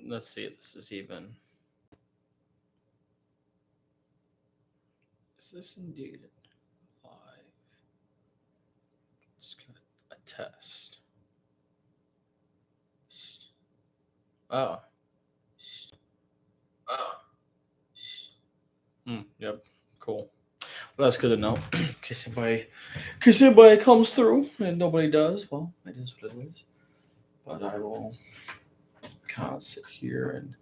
let's see if this is even. Is this indeed live? Let's get a test. Oh, yep, cool. Well, that's good to know. In case anybody comes through and nobody does, well, it is what it is. But I will kind of sit here and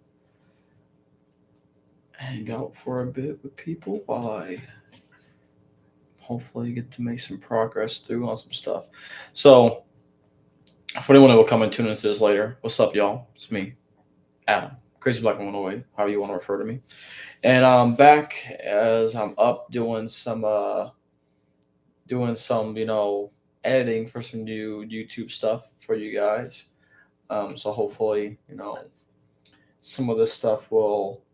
hang out for a bit with people while I hopefully get to make some progress through on some stuff. So, for anyone who will come and tune into this later, what's up, y'all? It's me, Adam, Crazy Black 108, however you want to refer to me. And I'm back as I'm up doing some editing for some new YouTube stuff for you guys. So hopefully, some of this stuff will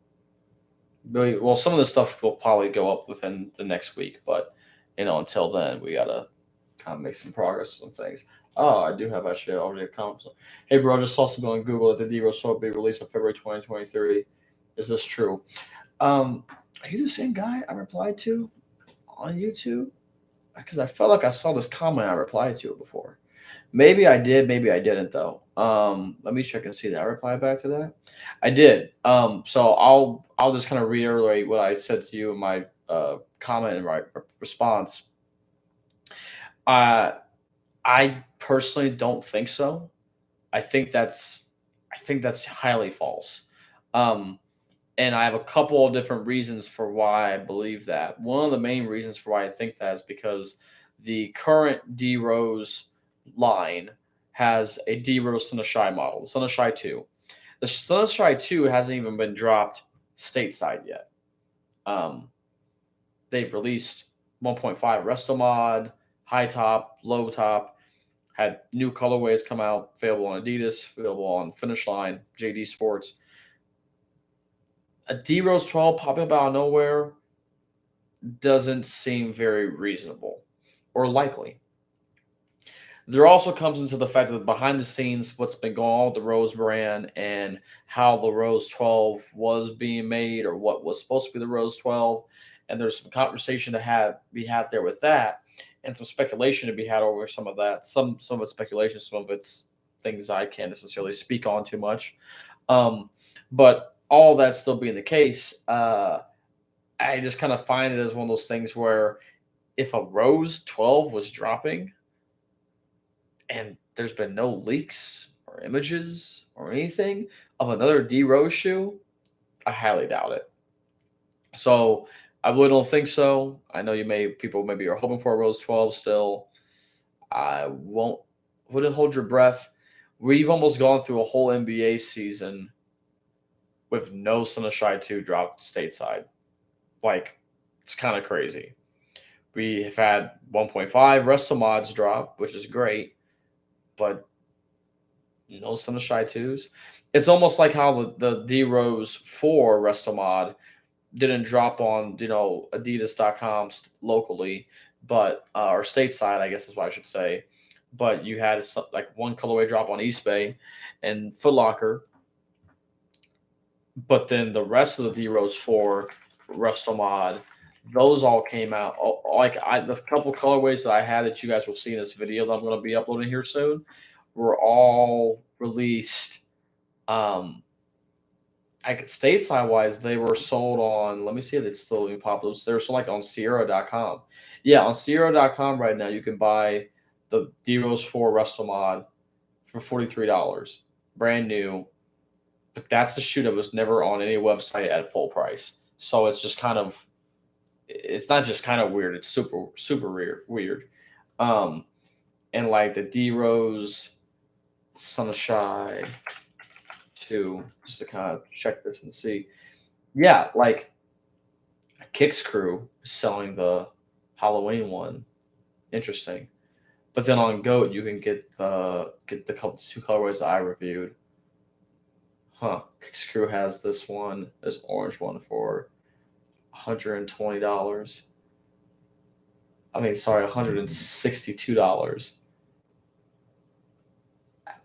some of this stuff will probably go up within the next week, but until then, we gotta kind of make some progress on things. Oh, I do have actually already a comment. Hey, bro, I just saw something on Google that the D-Rose will be released on February 2023. Is this true? Are you the same guy I replied to on YouTube? Because I felt like I saw this comment I replied to it before. Maybe I did, maybe I didn't though. Let me check and see that I replied back to that. I did. So I'll just kind of reiterate what I said to you in my comment and my response. Uh, I personally don't think so. I think that's I think that's highly false. Um, and I have a couple of different reasons for why I believe that. One of the main reasons for why I think that is because the current D Rose line has a D Rose Sunshine model, the Sunshine 2. The Sunshine 2 hasn't even been dropped stateside yet. Um, they've released 1.5 Resto Mod, high top, low top, had new colorways come out, available on Adidas, available on Finish Line, JD Sports. A D Rose 12 popping up out of nowhere doesn't seem very reasonable or likely. There also comes into the fact that behind the scenes, what's been going on with the Rose brand and how the Rose 12 was being made or what was supposed to be the Rose 12. And there's some conversation to be had there with that and some speculation to be had over some of that. Some of it's speculation, some of it's things I can't necessarily speak on too much. But all that still being the case, I just kind of find it as one of those things where if a Rose 12 was dropping and there's been no leaks or images or anything of another D Rose shoe, I highly doubt it. So I really don't think so. I know people maybe are hoping for a Rose 12 still. I wouldn't hold your breath. We've almost gone through a whole NBA season with no Sunshine 2 dropped stateside. Like, it's kind of crazy. We have had 1.5 Resto Mods drop, which is great, but no Sunshine 2s. It's almost like how the D Rose 4 Resto Mod didn't drop on, Adidas.com locally, but or stateside, I guess is what I should say. But you had like one colorway drop on Eastbay and Foot Locker, but then the rest of the D Rose 4 Resto Mod, those all came out. The couple colorways that I had that you guys will see in this video that I'm going to be uploading here soon were all released. Stateside wise, they were sold on. Let me see if it's still being popular. They're sold like on Sierra.com. Yeah, on Sierra.com right now you can buy the D Rose 4 Resto Mod for $43, brand new. But that's the shoe that was never on any website at full price. So it's not just kind of weird. It's super super weird. Um, and like the D Rose Sunshine 2, just to kind of check this and see. Yeah, like Kicks Crew is selling the Halloween one. Interesting. But then on Goat you can get the two colorways that I reviewed. Huh. Kicks Crew has this orange one for $120. I mean, sorry, $162.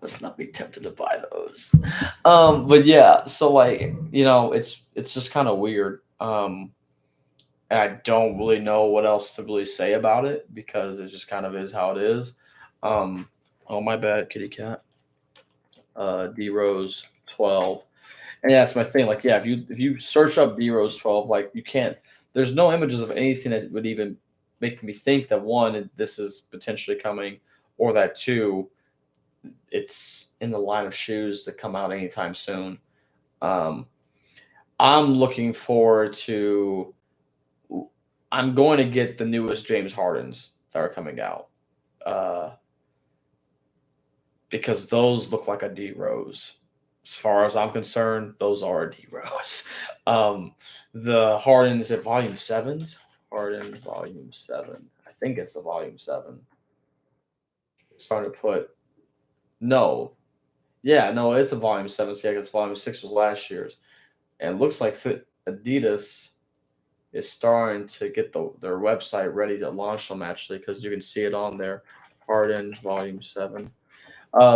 Let's not be tempted to buy those. But yeah, so like it's just kind of weird. And I don't really know what else to really say about it because it just kind of is how it is. Um, oh my bad, kitty cat. D Rose 12. And yeah, that's my thing. Like, yeah, if you search up D Rose 12, like you can't. There's no images of anything that would even make me think that one, this is potentially coming, or that two, it's in the line of shoes to come out anytime soon. Um, I'm looking forward to. I'm going to get the newest James Hardens that are coming out uh, because those look like a D Rose. As far as I'm concerned, those are a D Rose. Um, the Hardens at Volume Sevens. Harden Volume 7. I think it's the Volume 7. It's trying to put no. Yeah, no, it's a Volume 7. So yeah, because Volume 6 was last year's. And it looks like Adidas is starting to get their website ready to launch them actually because you can see it on there. Harden Volume 7.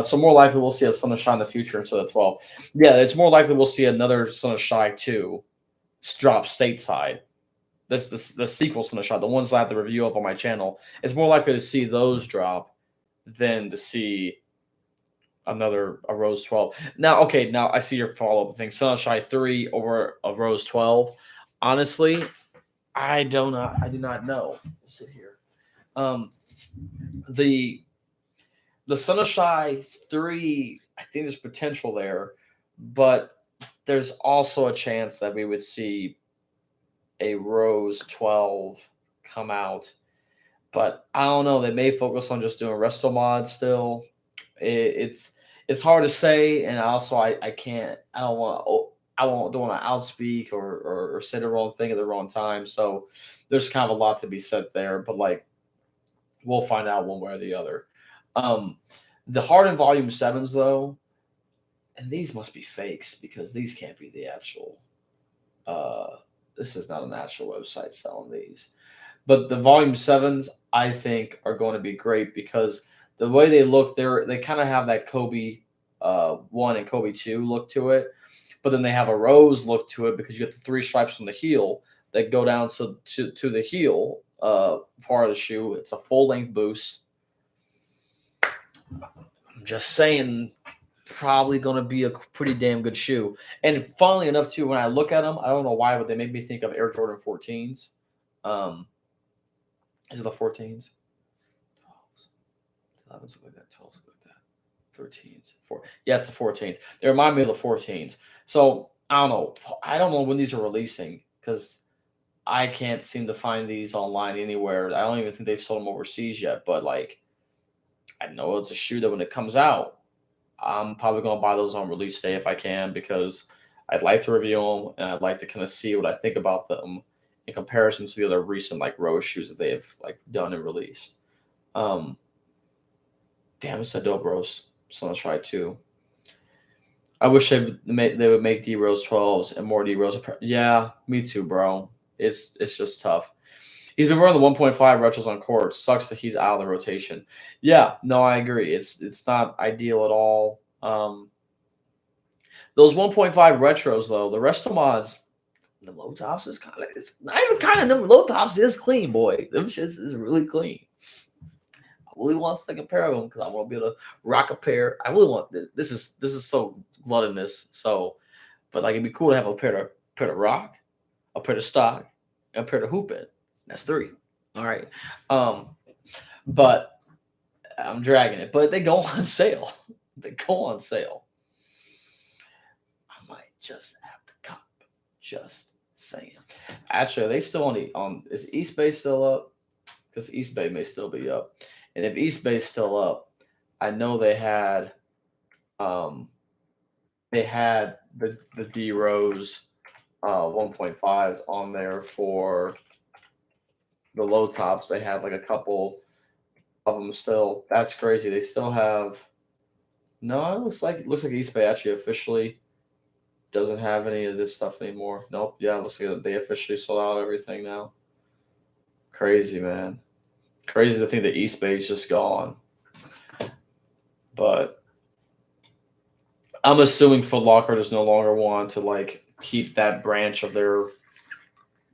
So more likely we'll see a Son of Shine in the future instead of 12. Yeah, it's more likely we'll see another Son of Shy 2 drop stateside. That's the sequel Son of Shy, the ones I have the review of on my channel. It's more likely to see those drop than to see a Rose 12. Now, okay, now I see your follow up thing. Son of Shy 3 over a Rose 12. Honestly, I do not know. Let's sit here. Um, the Son of Shy 3, I think there's potential there, but there's also a chance that we would see a Rose 12 come out. But I don't know. They may focus on just doing resto mods still. It's hard to say, and also I can't. I don't want. Don't want to outspeak or say the wrong thing at the wrong time. So there's kind of a lot to be said there. But like we'll find out one way or the other. Um, the Harden Volume Sevens though, and these must be fakes because these can't be the actual. Uh, this is not an actual website selling these. But the Volume Sevens, I think, are going to be great because the way they look, they kind of have that Kobe 1 and Kobe 2 look to it, but then they have a rose look to it because you get the three stripes from the heel that go down to the heel part of the shoe. It's a full length boost. I'm just saying, probably going to be a pretty damn good shoe. And funnily enough, too, when I look at them, I don't know why, but they make me think of Air Jordan 14s. Is it the 14s? 12s. 11s look like that. 12s look like that. 13s. Yeah, it's the 14s. They remind me of the 14s. So I don't know. I don't know when these are releasing because I can't seem to find these online anywhere. I don't even think they've sold them overseas yet. But like, I know it's a shoe that when it comes out, I'm probably gonna buy those on release day if I can because I'd like to review them and I'd like to kind of see what I think about them in comparison to the other recent like Rose shoes that they have like done and released. Um, damn, it's a dope Rose. So let's try too. I wish they would make D Rose 12s and more D Rose. Yeah, me too, bro. It's just tough. He's been wearing the 1.5 retros on court. Sucks that he's out of the rotation. Yeah, no, I agree. It's not ideal at all. Those 1.5 retros though, the resto mods, the low tops is kind of it's not even kind of them low tops is clean, boy. Them shits is really clean. I really want a second pair of them because I want to be able to rock a pair. I really want this. This is so gluttonous. So, but like it'd be cool to have a pair to rock, a pair to stock, and a pair to hoop it. That's three. All right. Um, but I'm dragging it. But they go on sale. They go on sale. I might just have to cop. Just saying. Actually, are they still on is East Bay still up? Because East Bay may still be up. And if East Bay's still up, I know um they had the D Rose 1.5s on there for the low tops. They had like a couple of them still. That's crazy. They still have no. It looks like East Bay actually officially doesn't have any of this stuff anymore. Nope. Yeah, it looks like they officially sold out everything now. Crazy, man. Crazy to think that East Bay is just gone. But I'm assuming Foot Locker does no longer want to like keep that branch of their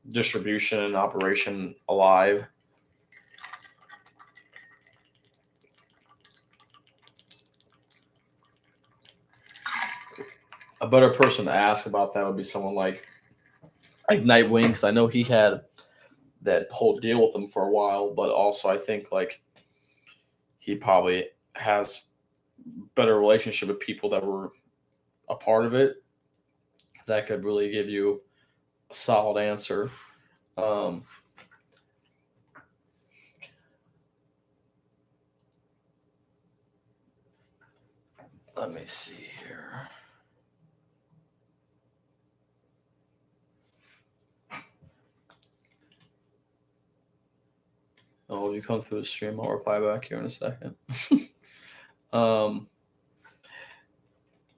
distribution and operation alive. A better person to ask about that would be someone like Nightwing, because I know he had that whole deal with them for a while, but also I think like he probably has better relationship with people that were a part of it that could really give you a solid answer. Um, Let me see here. Oh, you come through the stream, I'll reply back here in a second. um,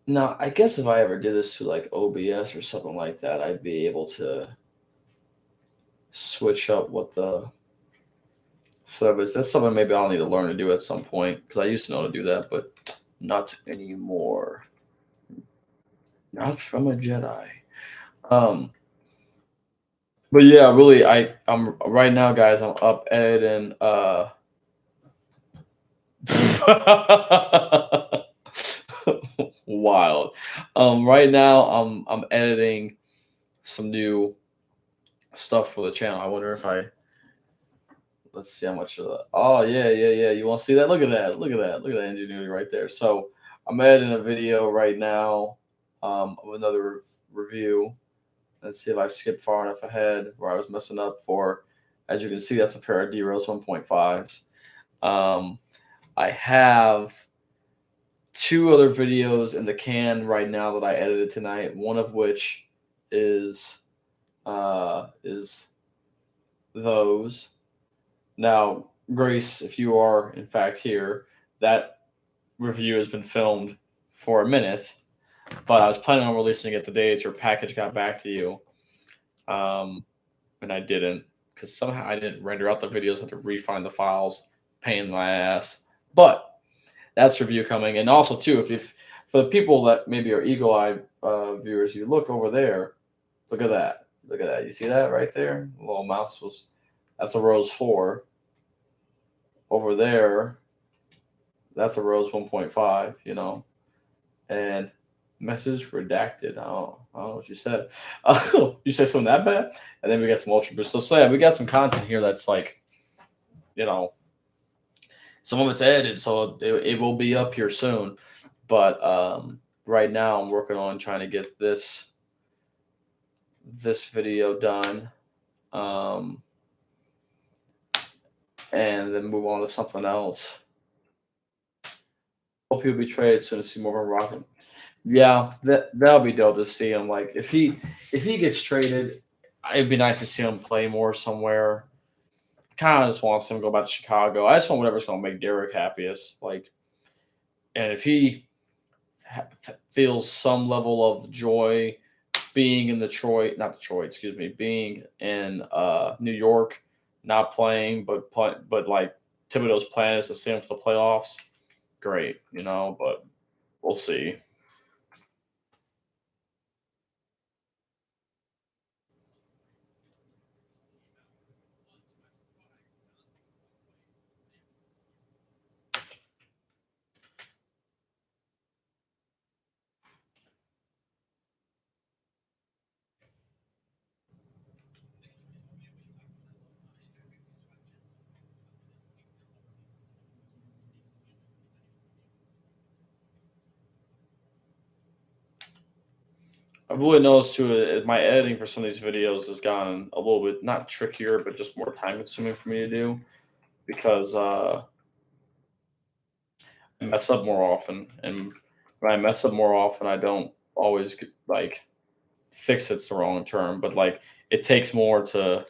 Now, I guess if I ever did this to like OBS or something like that, I'd be able to switch up what the setup is. That's something maybe I'll need to learn to do at some point because I used to know how to do that, but not anymore. Not from a Jedi. Um, but yeah, really, I'm right now, guys. I'm up editing. Wild. Right now, I'm editing some new stuff for the channel. I wonder if I let's see how much of that. Oh yeah, yeah, yeah. You want to see that? Look at that. Look at that. Look at that ingenuity right there. So I'm editing a video right now of another review. Let's see if I skip far enough ahead where I was messing up for. As you can see, that's a pair of D-Rose 1.5s. Um, I have two other videos in the can right now that I edited tonight. One of which is those. Now, Grace, if you are in fact here, that review has been filmed for a minute, but I was planning on releasing it the day that your package got back to you, and I didn't because somehow I didn't render out the videos. I had to refine the files, pain in my ass. But that's review coming, and also too, if for the people that maybe are eagle-eyed viewers, you look over there. Look at that. Look at that. You see that right there? The little mouse was. That's a Rose 4. Over there, that's a Rose 1.5, and message redacted. I don't know what you said. You said something that bad? And then we got some Ultra Boost. So, yeah, we got some content here that's like, some of it's edited, so it will be up here soon. But right now, I'm working on trying to get this video done. And then move on to something else. Hope he'll be traded soon to see more of him rocking. Yeah, that'll be dope to see him. Like if he gets traded, it'd be nice to see him play more somewhere. Kind of just wants him to go back to Chicago. I just want whatever's going to make Derek happiest. Like, and if he feels some level of joy being in being in New York, not playing, but like Thibodeau's plan is to see him for the playoffs. Great, but we'll see. I've really noticed too, my editing for some of these videos has gotten a little bit not trickier, but just more time consuming for me to do because I mess up more often, and when I mess up more often, I don't always like fix it's the wrong term, but like it takes more to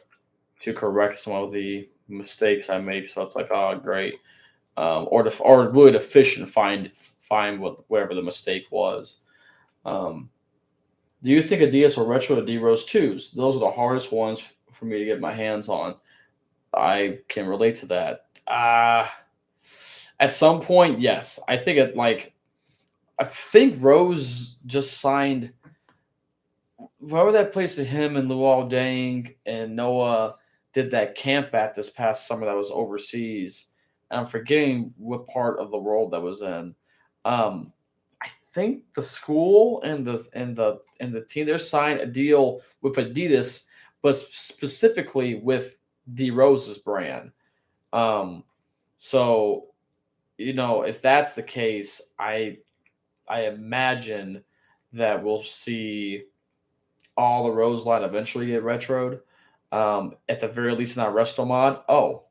correct some of the mistakes I make. So it's like, oh, great, or really to fish and find whatever the mistake was. Um, Do you think Adidas will retro the D Rose 2s? Those are the hardest ones for me to get my hands on. I can relate to that. At some point, yes. I think it like I think Rose just signed wherever that place that him and Luol Deng and Noah did that camp at this past summer that was overseas. And I'm forgetting what part of the world that was in. Um, I think the school and the team there signed a deal with Adidas, but specifically with D Rose's brand. Um, so if that's the case, I imagine that we'll see all the Rose line eventually get retroed. At the very least, in our resto mod. Oh,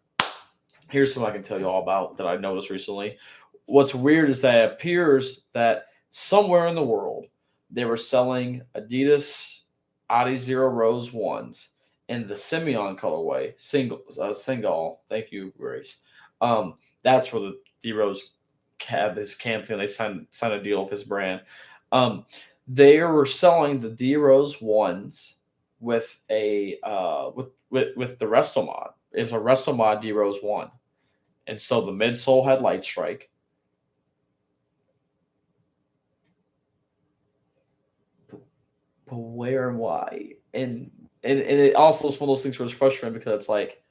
here's something I can tell you all about that I noticed recently. What's weird is that it appears that somewhere in the world they were selling Adidas Adi Zero Rose ones in the Simeon colorway, single. Thank you, Grace. That's where the D Rose had this camp thing. They signed a deal with his brand. Um, they were selling the D Rose ones with a with the Resto mod. It was a Resto mod D Rose one, and so the midsole had light strike. But where and why? And it also is one of those things where it's frustrating because it's like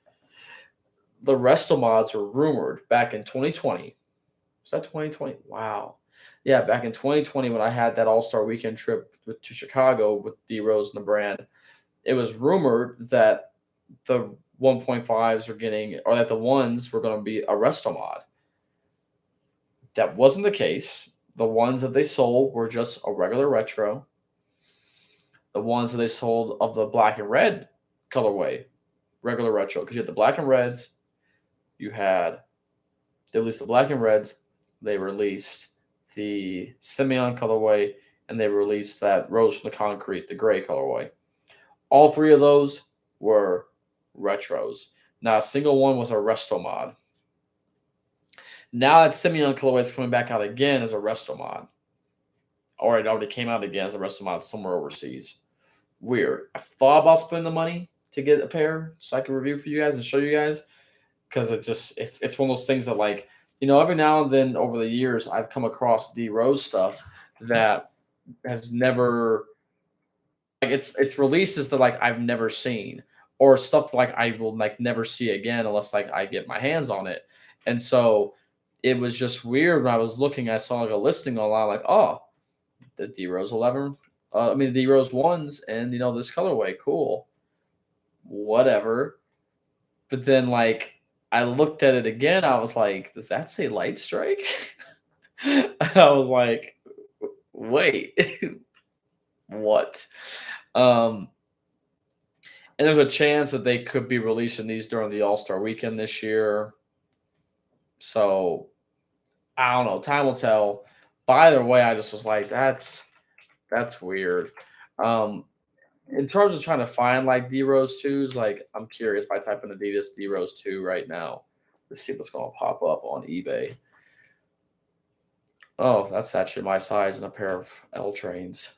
the Resto mods were rumored back in 2020. Was that 2020? Wow. Yeah, back in 2020 when I had that All Star Weekend trip to Chicago with D Rose and the brand, it was rumored that the 1.5s are getting, or that the ones were going to be a Resto mod. That wasn't the case. The ones that they sold were just a regular retro. The ones that they sold of the black and red colorway, regular retro, because you had the black and reds, you had they released the black and reds, they released the Simeon colorway, and they released that Rose from the Concrete, the gray colorway. All three of those were retros. Not a single one was a resto mod. Now that Simeon colorway is coming back out again as a resto mod, or it already came out again as a resto mod somewhere overseas. Weird. I thought about spending the money to get a pair so I can review for you guys and show you guys because it's one of those things that every now and then over the years I've come across D Rose stuff that has never it's releases that I've never seen or stuff like I will never see again unless I get my hands on it. And so it was just weird when I was looking, I saw a listing online oh, the D Rose 11, the D Rose ones and this colorway, cool. Whatever. But then I looked at it again, I was like, does that say light strike? I was like, wait, what? Um, and there's a chance that they could be releasing these during the All Star weekend this year. So I don't know. Time will tell. But either way, I just was like, that's weird. Um, in terms of trying to find D Rose twos, I'm curious if I type in Adidas D Rose 2 right now. Let's see what's gonna pop up on eBay. Oh, that's actually my size and a pair of L trains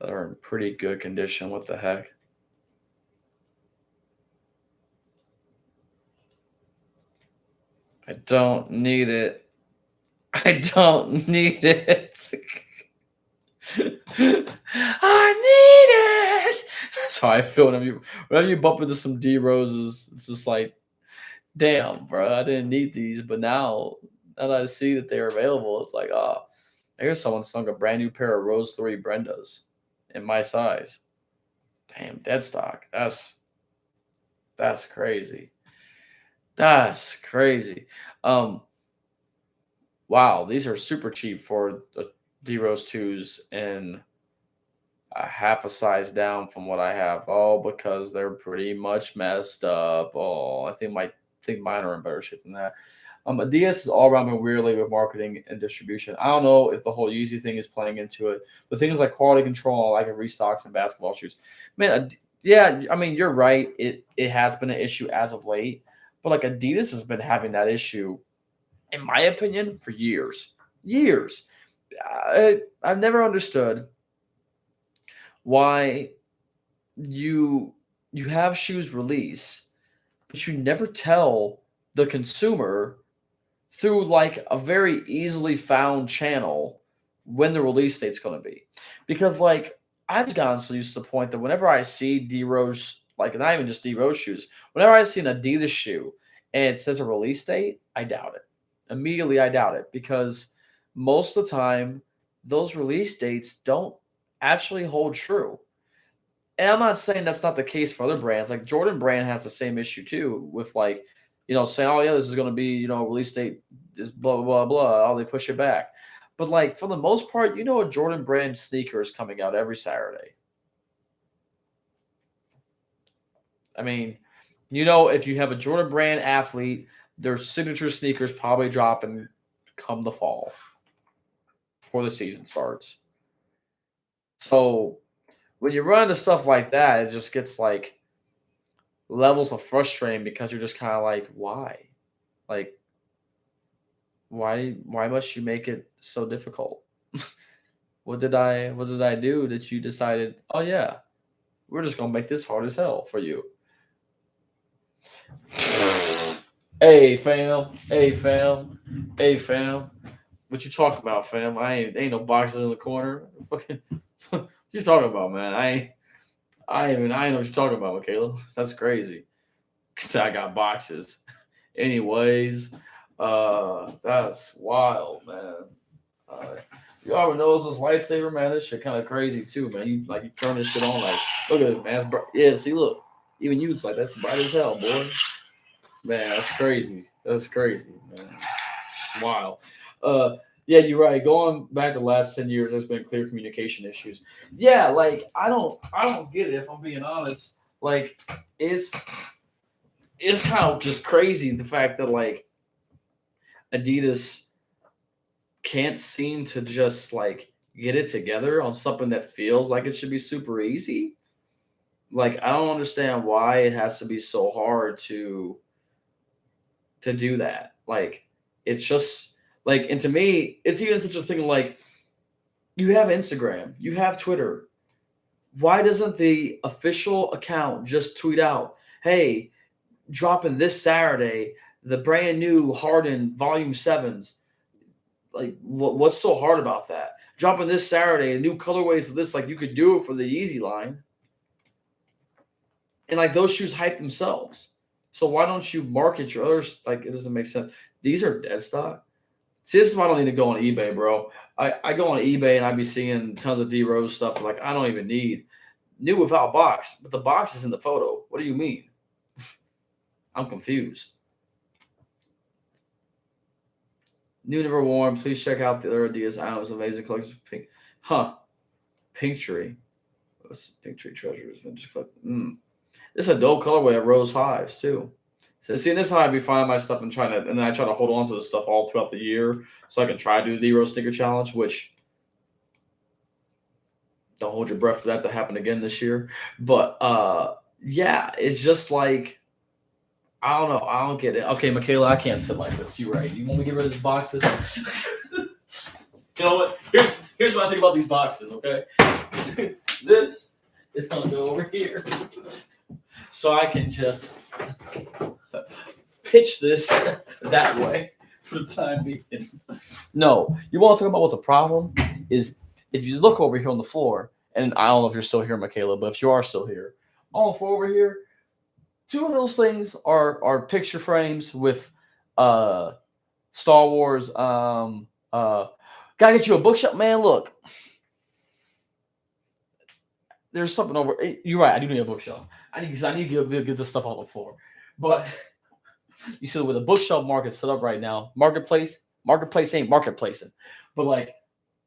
that are in pretty good condition. What the heck? I don't need it. I don't need it. I need it. That's how I feel whenever you bump into some D roses. It's just like, damn, bro, I didn't need these, but now that I see that they're available, it's like, oh, here's someone sung a brand new pair of Rose 3 Brendas in my size. Damn, dead stock. That's crazy. That's crazy. Um, wow, these are super cheap for the D Rose 2s and a half a size down from what I have. Oh, because they're pretty much messed up. Oh, I think mine are in better shape than that. Adidas is all around me weirdly with marketing and distribution. I don't know if the whole Yeezy thing is playing into it, but things like quality control, like restocks and basketball shoes. Man, yeah, I mean you're right. It has been an issue as of late, but Adidas has been having that issue, in my opinion, for years. Years. I've never understood why you you have shoes release, but you never tell the consumer through like a very easily found channel when the release date's going to be. Because like I've gotten so used to the point that whenever I see D Rose, like not even just D Rose shoes, whenever I see an Adidas shoe and it says a release date, I doubt it. Immediately, I doubt it because most of the time those release dates don't actually hold true. And I'm not saying that's not the case for other brands. Like Jordan Brand has the same issue too, with like, saying, "Oh yeah, this is going to be, release date is blah blah blah blah." Oh, they push it back. But like for the most part, a Jordan Brand sneaker is coming out every Saturday. I mean, if you have a Jordan Brand athlete, their signature sneakers probably dropping come the fall before the season starts. So when you run into stuff like that, it just gets like levels of frustrating because you're just kind of like, why? Like, why must you make it so difficult? What did I do that you decided, oh yeah, we're just gonna make this hard as hell for you? Hey fam, hey fam, hey fam. What you talking about, fam? Ain't no boxes in the corner. Fucking what you talking about, man? I ain't know what you're talking about, Michaela. That's crazy. 'Cause I got boxes. Anyways, that's wild, man. Uh, you already know this lightsaber, man. This shit kind of crazy too, man. You turn this shit on, like, look at it, man. Yeah, see, look, even you, it's like that's bright as hell, boy. Man, that's crazy. That's crazy, man. It's wild. Yeah, you're right. Going back the last 10 years, there's been clear communication issues. Yeah, like I don't get it. If I'm being honest, like it's it's kind of just crazy the fact that like Adidas can't seem to just like get it together on something that feels like it should be super easy. Like I don't understand why it has to be so hard to do that. Like it's just like, and to me, it's even such a thing like you have Instagram, you have Twitter. Why doesn't the official account just tweet out, "Hey, dropping this Saturday, the brand new Harden Volume Sevens"? Like, what's so hard about that? Dropping this Saturday, new colorways of this. Like, you could do it for the Easy line, and like those shoes hype themselves. So why don't you market your others? Like, it doesn't make sense. These are dead stock. See, this is why I don't need to go on eBay, bro. I go on eBay and I be seeing tons of D Rose stuff. Like, I don't even need new without box, but the box is in the photo. What do you mean? I'm confused. New never worn. Please check out the other Adidas items. Amazing collection. Pink, huh? Pink tree. What's Pink tree treasures? Vintage collection. This is a dope colorway of Rose Fives too. So see, this is how I be finding my stuff and trying to, and then I try to hold on to this stuff all throughout the year so I can try to do the D Rose sneaker challenge. Which don't hold your breath for that to happen again this year. But yeah, it's just like I don't know. I don't get it. Okay, Michaela, I can't sit like this. You're right. You want me to get rid of these boxes? You know what? Here's what I think about these boxes. Okay, this is gonna go over here, so I can just pitch this that way for the time being. No, you want to talk about what's the problem is if you look over here on the floor, and I don't know if you're still here, Michaela, but if you are still here, on the floor over here, two of those things are picture frames with uh Star Wars. Gotta get you a bookshelf, man. Look, there's something over. You're right. I do need a bookshelf. I need to get this stuff on the floor. But you see where the bookshelf market's set up right now. Marketplace ain't marketplacing. But like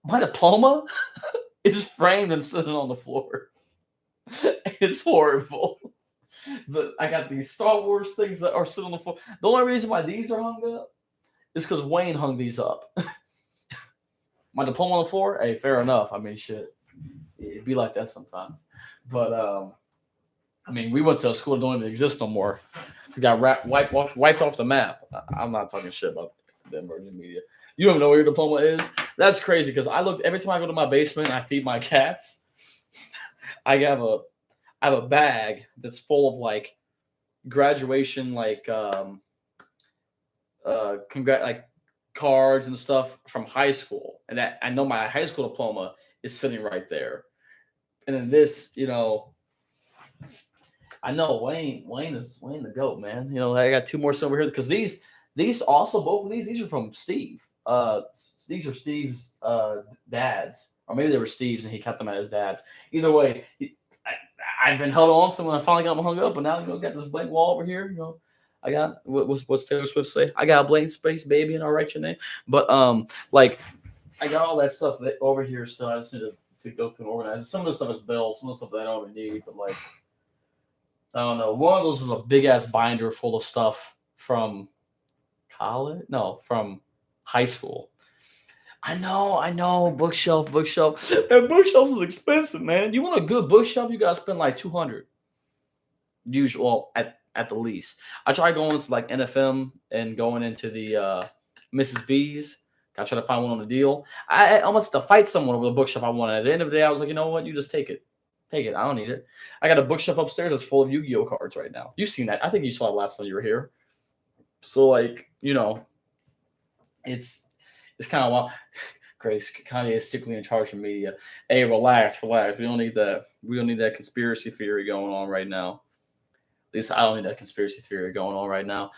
my diploma is framed and sitting on the floor. It's horrible. I got these Star Wars things that are sitting on the floor. The only reason why these are hung up is because Wayne hung these up. My diploma on the floor, hey, fair enough. I mean, shit, it'd be like that sometimes. But I mean, we went to a school that don't even exist no more. We got wiped off the map. I'm not talking shit about the emerging media. You don't even know where your diploma is. That's crazy because I looked every time I go to my basement and I feed my cats. I have a bag that's full of like graduation, like like cards and stuff from high school, and that I know my high school diploma is sitting right there. And then this, I know Wayne the goat, man. I got two more over here because these also both of these are from Steve. These are Steve's dads, or maybe they were Steve's and he kept them at his dad's. Either way, I've been held on to when I finally got them hung up, but now got this blank wall over here. I got what's Taylor Swift say? I got a blank space, baby, and I'll write your name. But like I got all that stuff over here still. I just need to go through and organize it. Some of the stuff is bills, some of the stuff that I don't even need, but like I don't know. One of those is a big ass binder full of stuff from college. No, from high school. I know. Bookshelf. And bookshelves is expensive, man. You want a good bookshelf? You gotta spend like 200. Usual at the least. I try going to like NFM and going into the Mrs. B's. I try to find one on the deal. I almost had to fight someone over the bookshelf I wanted. At the end of the day, I was like, you know what? You just take it. Take it. I don't need it. I got a bookshelf upstairs that's full of Yu-Gi-Oh cards right now. You've seen that. I think you saw it last time you were here. So like, it's kind of wild. Grace, Kanye is secretly in charge of media. Hey, relax. We don't need that. We don't need that conspiracy theory going on right now. At least I don't need that conspiracy theory going on right now.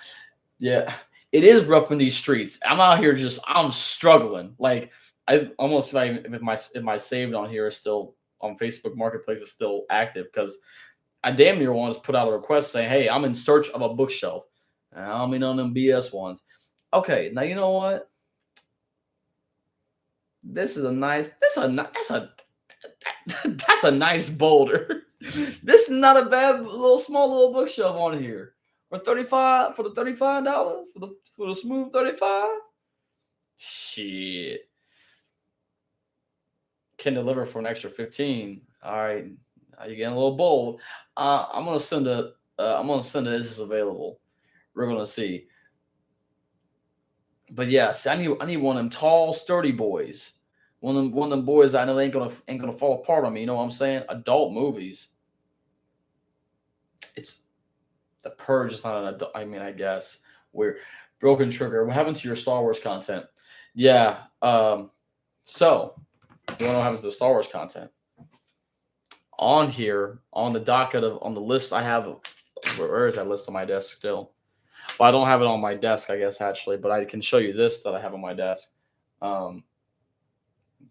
Yeah, it is rough in these streets. I'm out here I'm struggling. Like I almost like if my saved on here is still on Facebook Marketplace is still active because I damn near want to put out a request saying, "Hey, I'm in search of a bookshelf." And I don't mean on them BS ones. Okay, now you know what? This is a nice. That's a nice boulder. This is not a bad small little bookshelf on here for the $35 for the smooth 35. Shit, can deliver for an extra 15. All right, now you're getting a little bold. I'm gonna send a. I'm gonna send a. This is available. We're gonna see. But yeah, see, I need one of them tall, sturdy boys. One of them boys I know ain't gonna fall apart on me. You know what I'm saying? Adult movies. It's the Purge is not an adult. I mean, I guess we're Broken Trigger. What happened to your Star Wars content? Yeah. So you want to know what happens to the Star Wars content? On here, on the docket on the list I have. Where is that list on my desk still? Well, I don't have it on my desk, I guess actually, but I can show you this that I have on my desk. Um,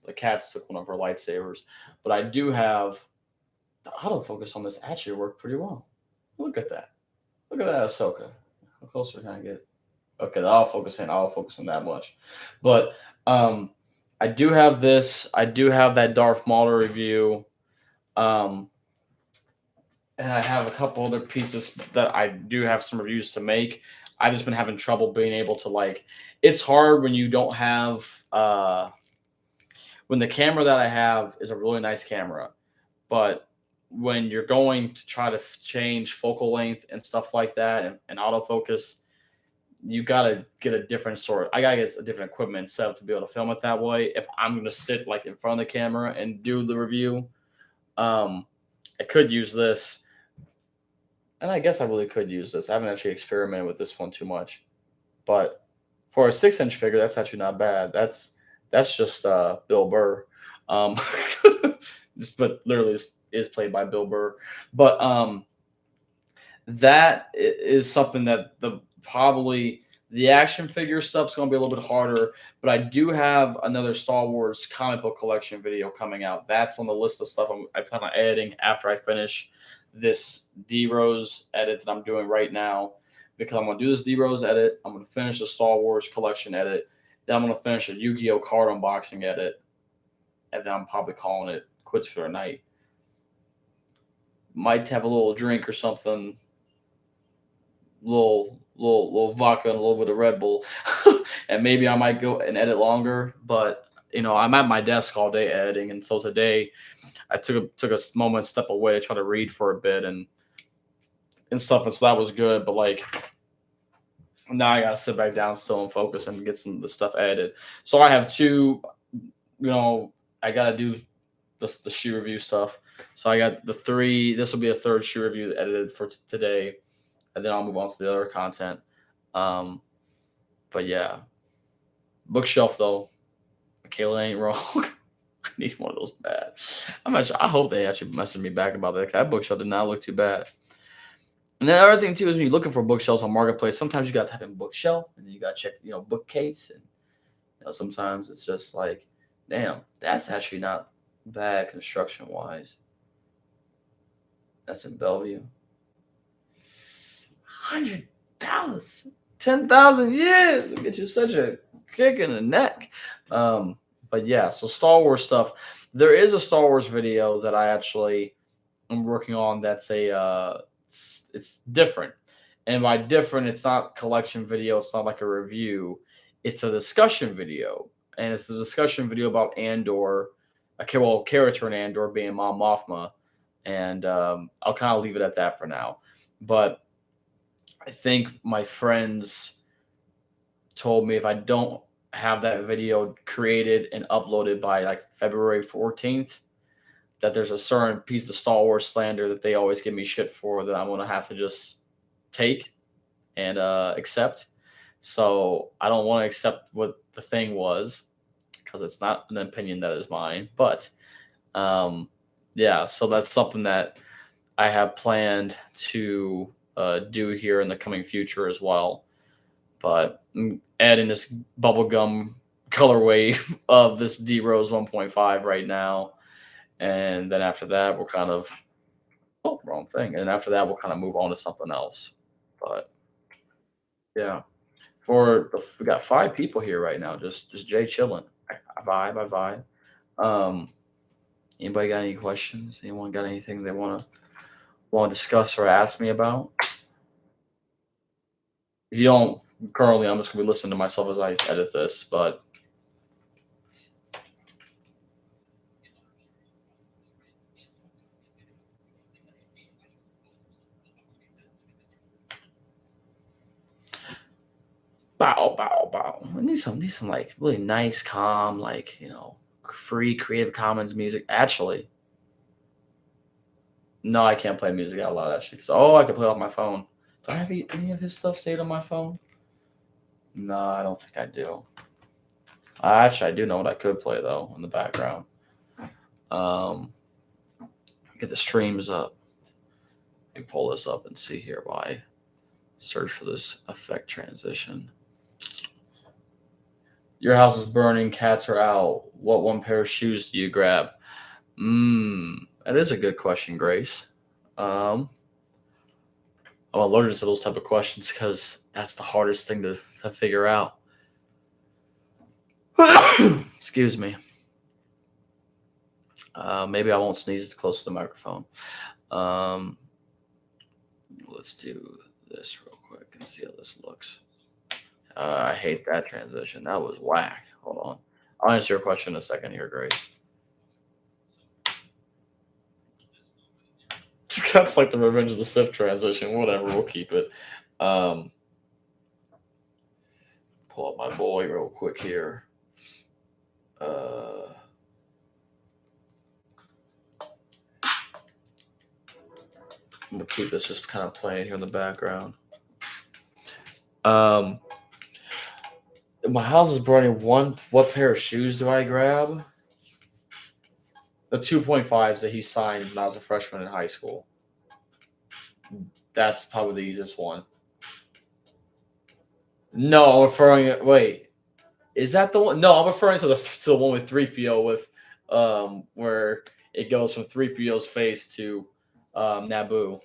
the cats took one of her lightsabers, but I do have the autofocus on this actually worked pretty well. Look at that. Look at that Ahsoka. How closer can I get? Okay, the autofocus ain't that much. But I do have this. I do have that Darth Maul review. Um, and I have a couple other pieces that I do have some reviews to make. I've just been having trouble being able to like. It's hard when you don't have when the camera that I have is a really nice camera, but when you're going to try to change focal length and stuff like that and autofocus, you gotta get a different sort. I gotta get a different equipment set up to be able to film it that way. If I'm gonna sit like in front of the camera and do the review, I could use this, and I guess I really could use this. I haven't actually experimented with this one too much, but for a 6-inch figure, that's actually not bad. That's just Bill Burr, um, but literally is played by Bill Burr. But that is something that the probably the action figure stuff's going to be a little bit harder. But I do have another Star Wars comic book collection video coming out. That's on the list of stuff I plan on editing after I finish this D Rose edit that I'm doing right now. Because I'm going to do this D Rose edit. I'm going to finish the Star Wars collection edit. Then I'm going to finish a Yu-Gi-Oh card unboxing edit. And then I'm probably calling it quits for the night. Might have a little drink or something. Little vodka and a little bit of Red Bull. And maybe I might go and edit longer. But, I'm at my desk all day editing. And so today I took a moment, step away to try to read for a bit and stuff. And so that was good. But like, now I gotta sit back down still and focus and get some of the stuff edited. So I have two, I gotta do the shoe review stuff. So I got the three. This will be a third shoe review edited for today, and then I'll move on to the other content. But yeah, Bookshelf though, Michaela ain't wrong. I need one of those bad. I hope they actually message me back about that. 'Cause that bookshelf did not look too bad. And the other thing too is when you're looking for bookshelves on marketplace, sometimes you got to type in bookshelf and then you got to check, bookcase, and sometimes it's just like, damn, that's actually not bad construction wise. That's in Bellevue. $100, 10,000 years will get you such a kick in the neck. But yeah, so Star Wars stuff. There is a Star Wars video that I actually am working on. That's it's different, and by different, it's not collection video. It's not like a review. It's a discussion video, and it's a discussion video about Andor, a character in Andor being Mom Mothma, and I'll kind of leave it at that for now. But I think my friends told me if I don't have that video created and uploaded by like February 14th, that there's a certain piece of Star Wars slander that they always give me shit for that I'm gonna have to just take and accept. So I don't want to accept what the thing was because it's not an opinion that is mine. But yeah, so that's something that I have planned to do here in the coming future as well. But I'm adding this bubblegum colorway of this D Rose 1.5 right now. And then after that, we'll kind of, oh, wrong thing. And after that, we'll kind of move on to something else. But yeah, we got 5 people here right now, just Jay chilling. I vibe. Um, Anybody got any questions? Anyone got anything they want to discuss or ask me about? If you don't, currently, I'm just gonna be listening to myself as I edit this. But bow. I need some like really nice, calm, like free Creative Commons music. Actually, no, I can't play music out loud. Actually, I can play it off my phone. Do I have any of his stuff saved on my phone? No, I don't think I do. Actually, I do know what I could play though in the background. Um, get the streams up. Let me pull this up and see here while I search for this effect transition. Your house is burning, cats are out. What one pair of shoes do you grab? That is a good question, Grace. Um, I'm allergic to those type of questions because that's the hardest thing to figure out. Excuse me. Maybe I won't sneeze as close to the microphone. Um, let's do this real quick and see how this looks. I hate that transition. That was whack. Hold on. I'll answer your question in a second here, Grace. That's like the Revenge of the Sith transition. Whatever, we'll keep it. Pull up my boy real quick here. I'm gonna keep this just kind of playing here in the background. My house is burning. What pair of shoes do I grab? The 2.5s that he signed when I was a freshman in high school. That's probably the easiest one. No, I'm referring. Wait, is that the one? No, I'm referring to the one with 3PO with where it goes from 3PO's face to Naboo.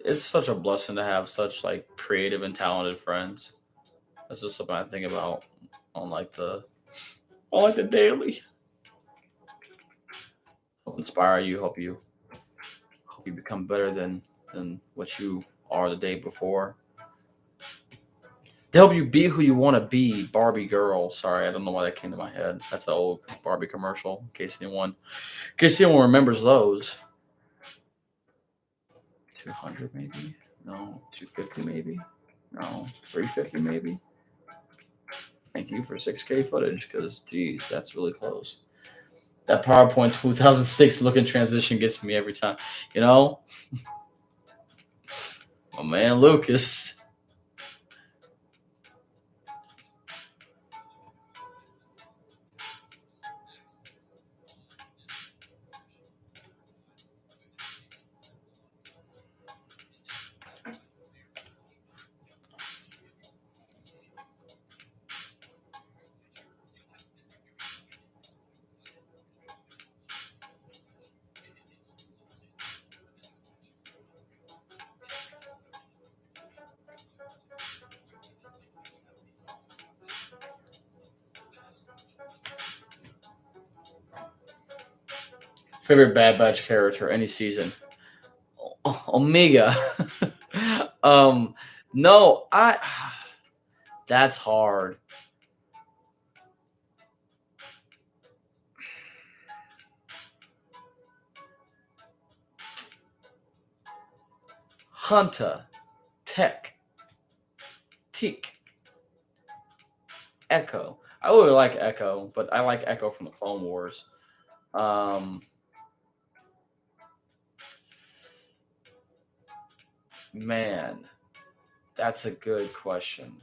It's such a blessing to have such like creative and talented friends. That's just something I think about on like the daily. Help inspire you. Hope you become better than what you are the day before. They help you be who you want to be. Barbie girl. Sorry, I don't know why that came to my head. That's an old Barbie commercial. In case anyone remembers those. 200 maybe. No. 250 maybe. No. 350 maybe. Thank you for 6K footage, because geez, that's really close. That PowerPoint 2006 looking transition gets me every time. You know, my man Lucas. Favorite Bad Batch character any season? Omega. um, no, I. That's hard. Hunter, Tech, Teak, Echo. I really like Echo, but I like Echo from the Clone Wars. Um, man, that's a good question.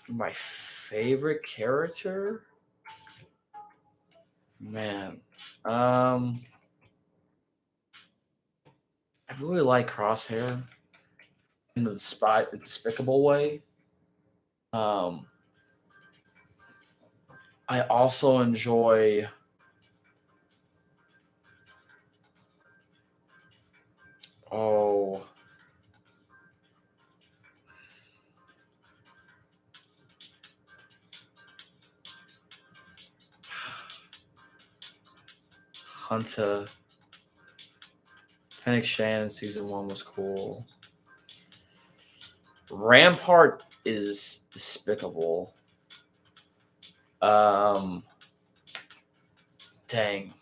My favorite character? Man. Um I really like Crosshair in the despicable way. Um I also enjoy oh Hunter. Fennec Shan in season one was cool. Rampart is despicable. Um dang.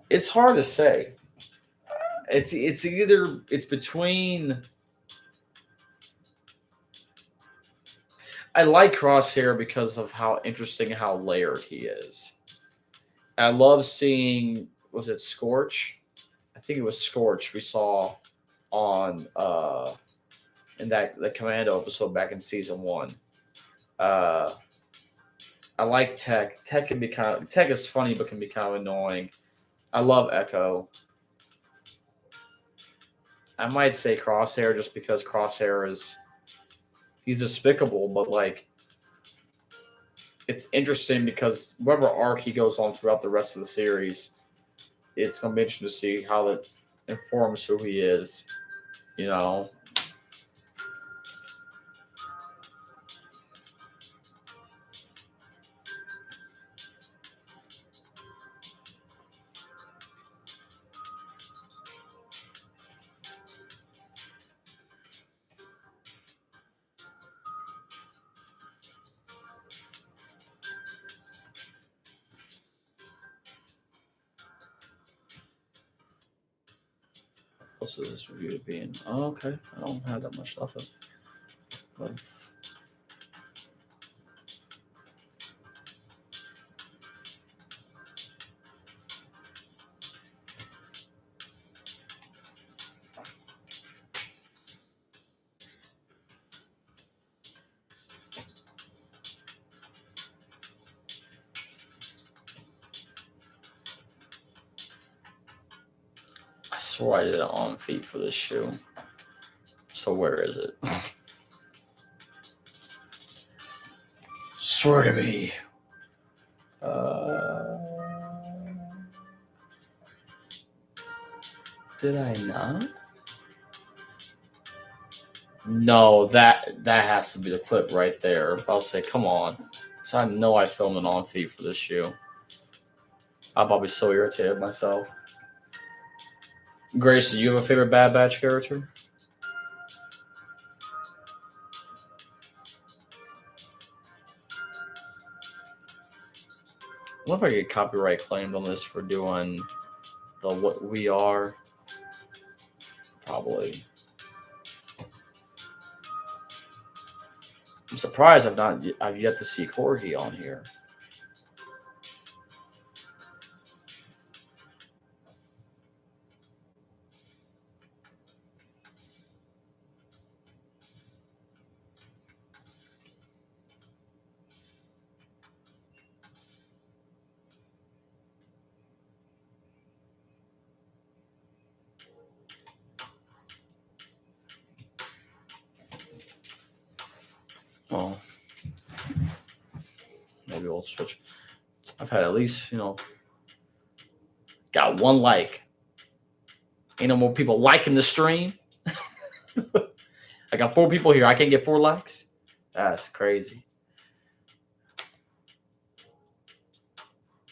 It's hard to say. It's between I like Crosshair because of how interesting how layered he is. I love seeing was it Scorch? I think it was Scorch we saw on in that the Commando episode back in season one. Uh I like Tech. Tech is funny but can be kind of annoying. I love Echo. I might say Crosshair just because Crosshair is he's despicable, but like it's interesting because whatever arc he goes on throughout the rest of the series, it's gonna be interesting to see how that informs who he is. You know, what's this review being? Oh, okay, I don't have that much stuff. But I swore I did an on feet for this shoe. So where is it? Swear to me. Uh, did I not? No, that has to be the clip right there. I'll say, come on. So I know I filmed an on feed for this shoe. I'll probably be so irritated with myself. Grace, do you have a favorite Bad Batch character? I wonder if I get copyright claimed on this for doing the what we are. Probably. I'm surprised I've yet to see Corgi on here. Oh, maybe we'll switch. I've had at least got one like. Ain't no more people liking the stream. I got 4 people here. I can't get 4 likes. That's crazy.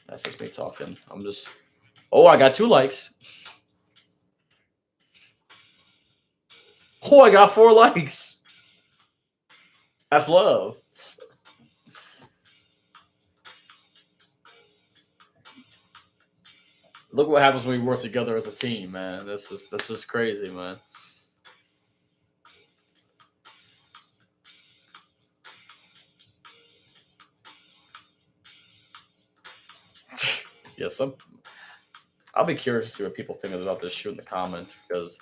That's just me talking. I'm just. Oh, I got 2 likes. Oh, I got 4 likes. That's love. Look what happens when we work together as a team, man. This is crazy, man. Yeah, I'll be curious to see what people think about this shoot in the comments because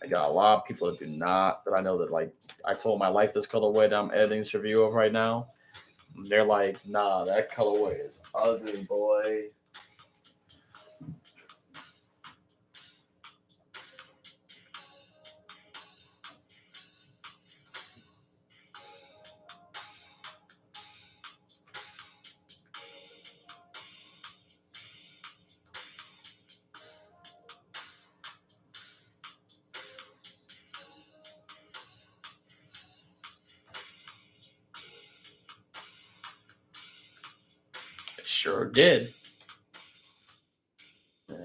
I got a lot of people that do not. But I know that like I told them I like this colorway that I'm editing this review of right now. They're like, nah, that colorway is ugly, boy. It sure did. Yeah.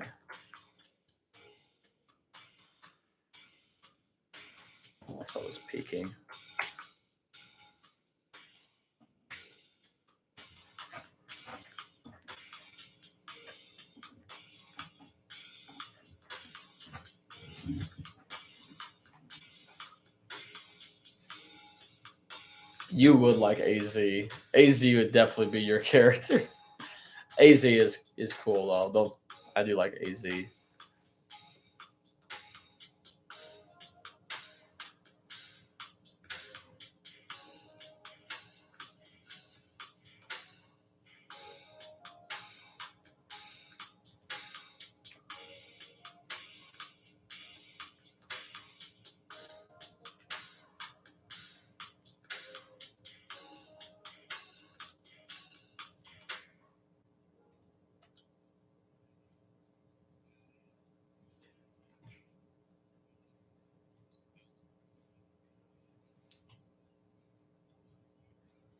I saw it was peaking. You would like AZ. AZ would definitely be your character. AZ is cool though. Don't I do like AZ.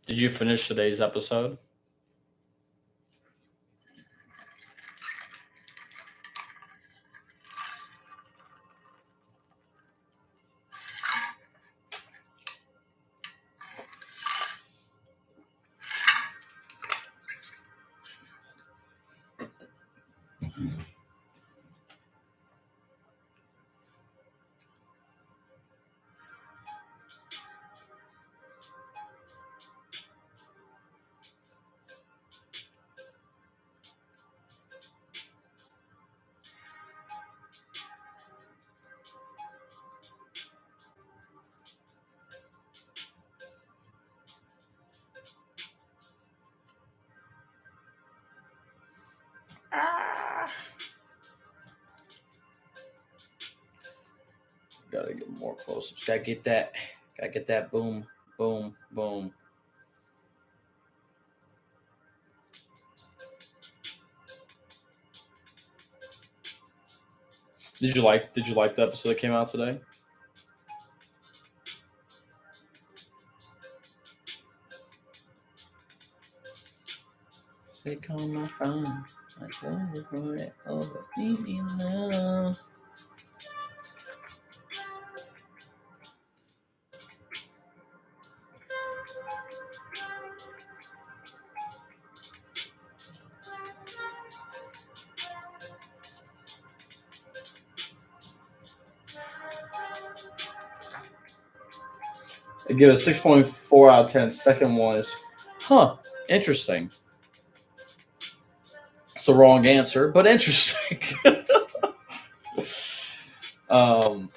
Did you finish today's episode? Gotta get more close-ups. Gotta get that. Gotta get that. Boom, boom, boom. Did you like the episode that came out today? Take on my phone. I told you for it over me now. I give it a 6.4 out of 10. Second one is, interesting. It's the wrong answer, but interesting. um,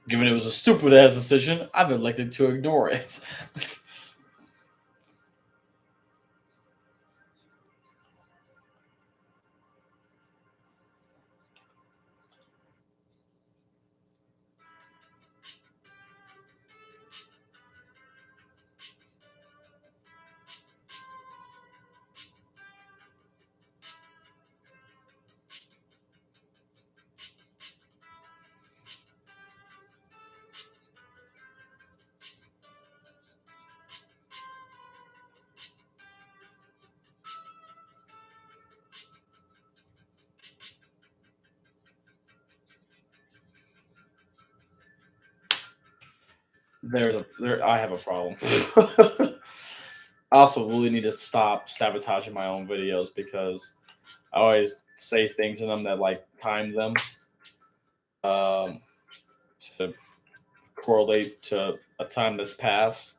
Given it was a stupid ass decision, I've elected to ignore it. I have a problem. I also really need to stop sabotaging my own videos because I always say things in them that like time them um, to correlate to a time that's passed,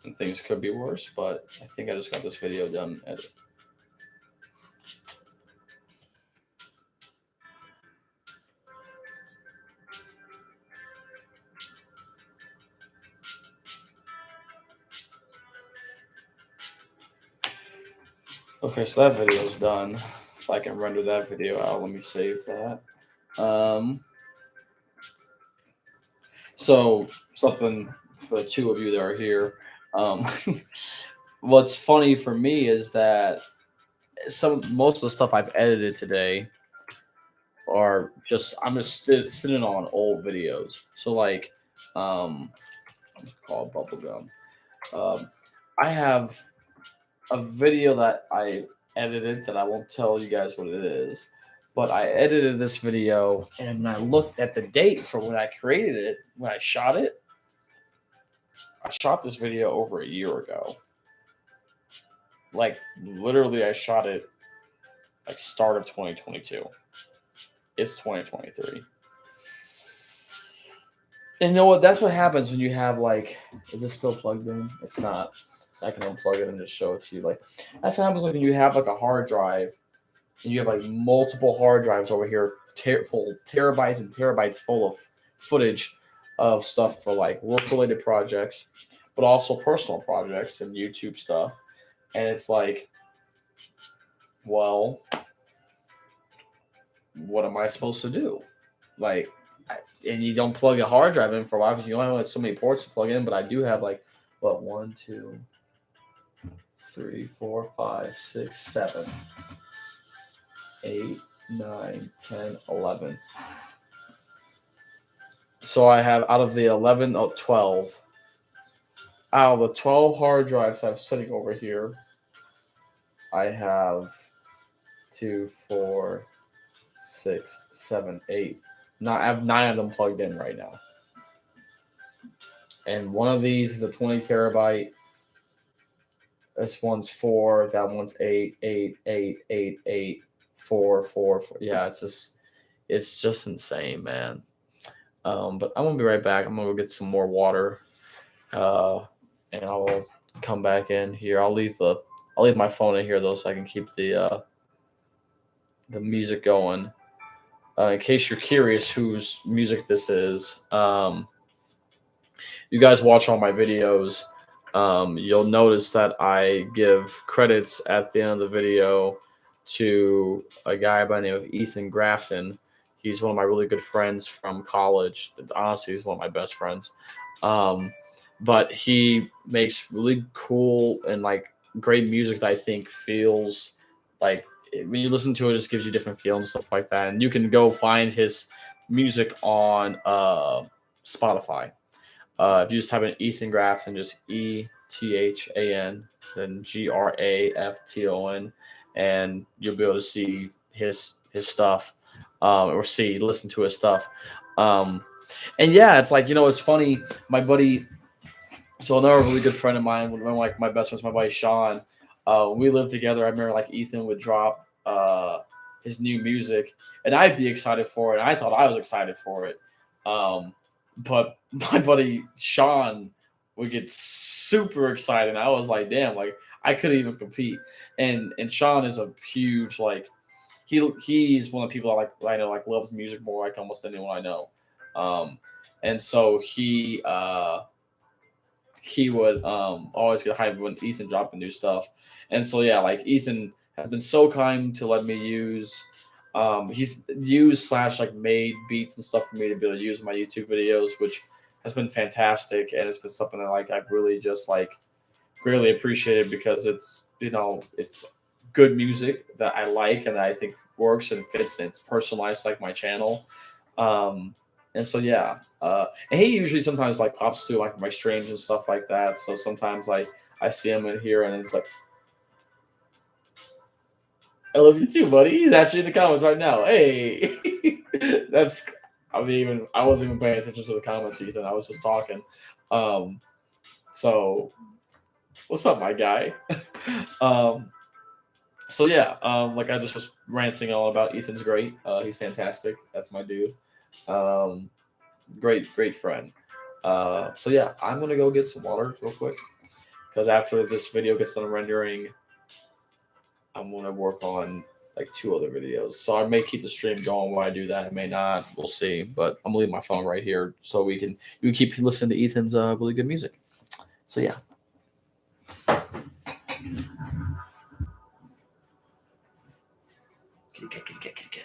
and things could be worse. But I think I just got this video done. Okay, so that video is done. So I can render that video out. Let me save that. So something for the two of you that are here. Um, what's funny for me is that most of the stuff I've edited today are just I'm just sitting on old videos. So like, it's called bubblegum. Um, I have a video that I edited that I won't tell you guys what it is, but I edited this video and I looked at the date for when I created it, when I shot it. I shot this video over a year ago. Like literally, I shot it like start of 2022. It's 2023. And you know what? That's what happens when you have like, is it still plugged in? It's not. So I can unplug it and just show it to you. Like that's what happens when you have like a hard drive and you have like multiple hard drives over here, full terabytes and terabytes full of footage of stuff for like work related projects, but also personal projects and YouTube stuff. And it's like, well, what am I supposed to do? Like, and you don't plug a hard drive in for a while because you only have so many ports to plug in. But I do have like, what, 1, 2, 3, 4, 5, 6, 7, 8, 9, 10, 11. So I have out of the 11, 12. Out of the 12 hard drives I'm sitting over here, I have 2, 4, 6, 7, 8. Now I have 9 of them plugged in right now. And one of these is a 20 terabyte. This one's 4. That one's 8, 8, 8, 8, 8, 4, 4, 4. Yeah, it's just insane, man. But I'm gonna be right back. I'm gonna go get some more water, and I will come back in here. I'll leave the I'll leave my phone in here though, so I can keep the music going. In case you're curious whose music this is, you guys watch all my videos, you'll notice that I give credits at the end of the video to a guy by the name of Ethan Grafton. He's one of my really good friends from college. Honestly, he's one of my best friends. Um, but he makes really cool and like great music that I think feels like when you listen to it, it just gives you different feelings and stuff like that. And you can go find his music on Spotify. If you just type in Ethan Grafton, just ETHAN, then GRAFTON, and you'll be able to see his stuff, or listen to his stuff. Um, and yeah, it's like it's funny. My buddy, so another really good friend of mine, one of like my best friends, my buddy Sean. When we lived together, I remember like Ethan would drop his new music, and I'd be excited for it. And I thought I was excited for it, but my buddy Sean would get super excited. And I was like, damn, like I couldn't even compete. And Sean is a huge like he's one of the people I know like loves music more like almost anyone I know. Um, and so he would always get hyped when Ethan dropped the new stuff. And so yeah, like Ethan has been so kind to let me use he's used slash like made beats and stuff for me to be able to use in my YouTube videos, which has been fantastic, and it's been something that like I've really just like greatly appreciated because it's good music that I like and that I think works and fits and it's personalized like my channel. Um, and so yeah, and he usually sometimes like pops through like my streams and stuff like that. So sometimes like I see him in here and it's like, I love you too, buddy. He's actually in the comments right now. Hey, that's I wasn't even paying attention to the comments, Ethan. I was just talking. Um, so what's up, my guy? um, so yeah, like I just was ranting all about Ethan's great. He's fantastic. That's my dude. Um, great friend. So yeah, I'm gonna go get some water real quick because after this video gets done rendering, I'm gonna work on like two other videos. So I may keep the stream going while I do that. I may not. We'll see. But I'm gonna leave my phone right here so you can keep listening to Ethan's really good music. So yeah. Get.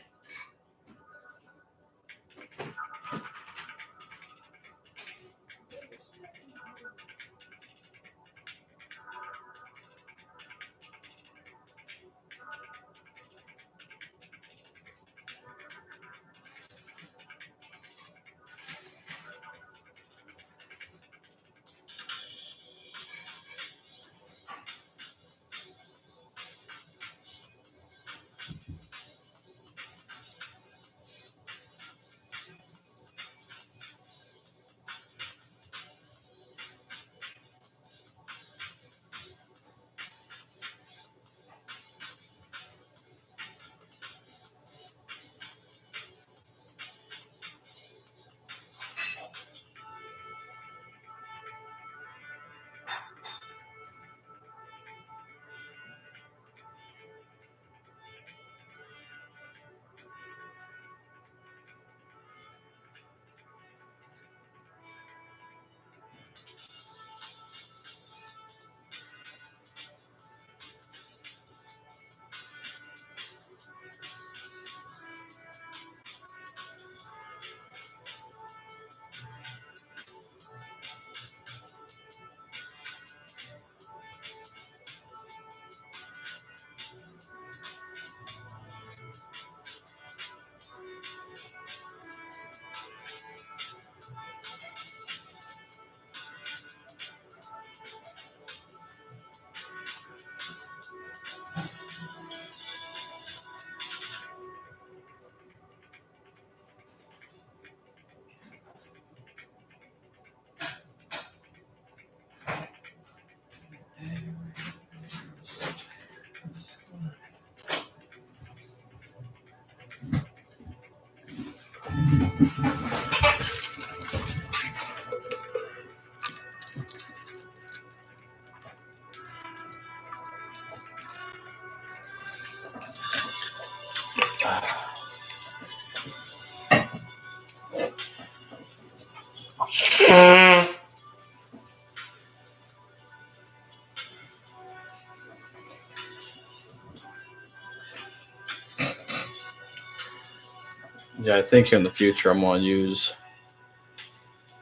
Yeah, I think in the future I'm gonna use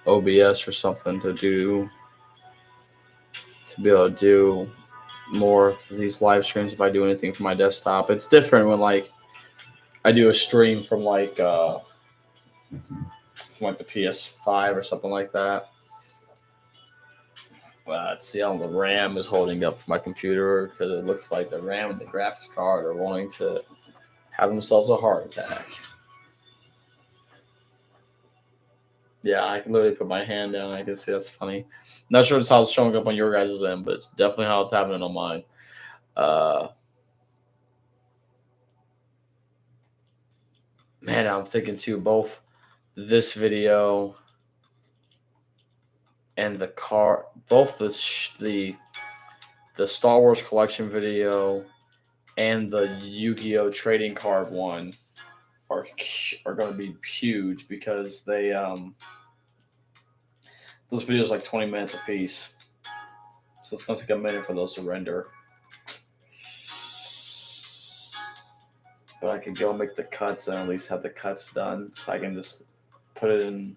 OBS or something to be able to do more of these live streams if I do anything from my desktop. It's different when like I do a stream from like the PS5 or something like that. Let's see how the RAM is holding up for my computer because it looks like the RAM and the graphics card are wanting to have themselves a heart attack. Yeah, I can literally put my hand down. I can see that's funny. Not sure it's how it's showing up on your guys' end, but it's definitely how it's happening on mine. Man, I'm thinking too. Both this video and both the Star Wars collection video and the Yu-Gi-Oh trading card one are going to be huge because those videos like 20 minutes a piece, so it's going to take a minute for those to render. But I could go make the cuts and at least have the cuts done, so I can just put it in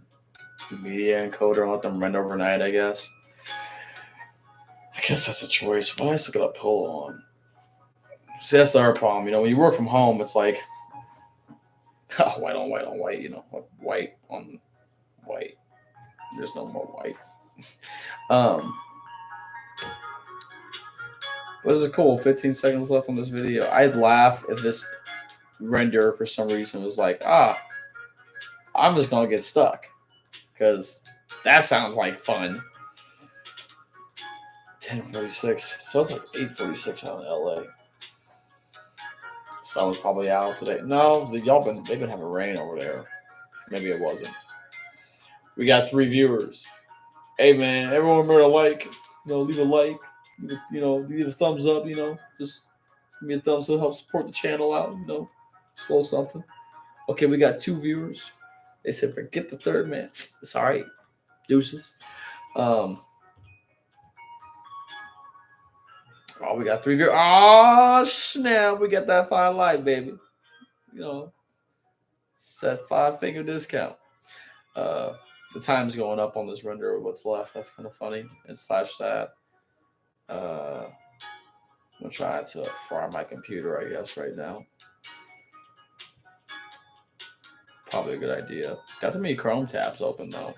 the media encoder and let them render overnight. I guess that's a choice. But I still got a polo on. See, that's our problem. You know, when you work from home, it's like white on white on white. You know, white on white. There's no more white. This is cool. 15 seconds left on this video. I'd laugh if this render for some reason was like, I'm just gonna get stuck because that sounds like fun. 10:46. So it's like 8:46 out in LA. Sun was probably out today. No, they've been having rain over there. Maybe it wasn't. We got 3 viewers. Hey man, everyone remember to like, leave a like, leave a thumbs up, just give me a thumbs up, help support the channel out, just a little something. Okay, we got 2 viewers. They said forget the third man. It's all right. Deuces. We got 3 viewers. Oh snap! We got that 5 like, baby. It's that 5-finger discount. The time's going up on this render of what's left. That's kind of funny. And slash that. I'm gonna try to fry my computer, I guess, right now. Probably a good idea. Got too many Chrome tabs open though.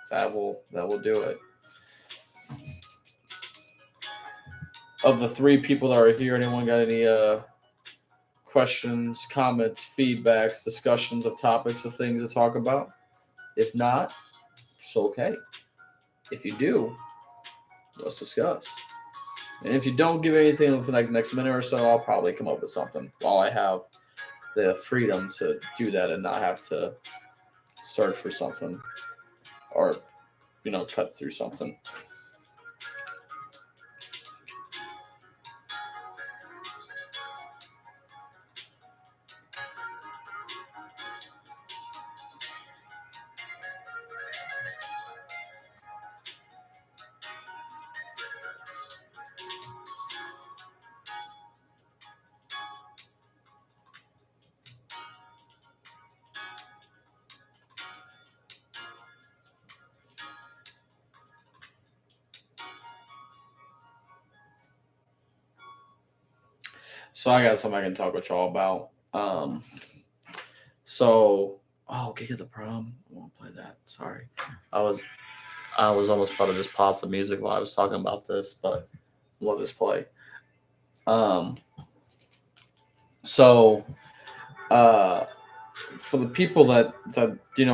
That will do it. Of the 3 people that are here, anyone got any questions, comments, feedbacks, discussions of topics of things to talk about? If not, it's okay. If you do, let's discuss. And if you don't give anything for like the next minute or so, I'll probably come up with something while I have the freedom to do that and not have to search for something or, cut through something. So I got something I can talk with y'all about. Get the prom. I won't play that. Sorry, I was almost about to just pause the music while I was talking about this, but we'll just play. For the people that do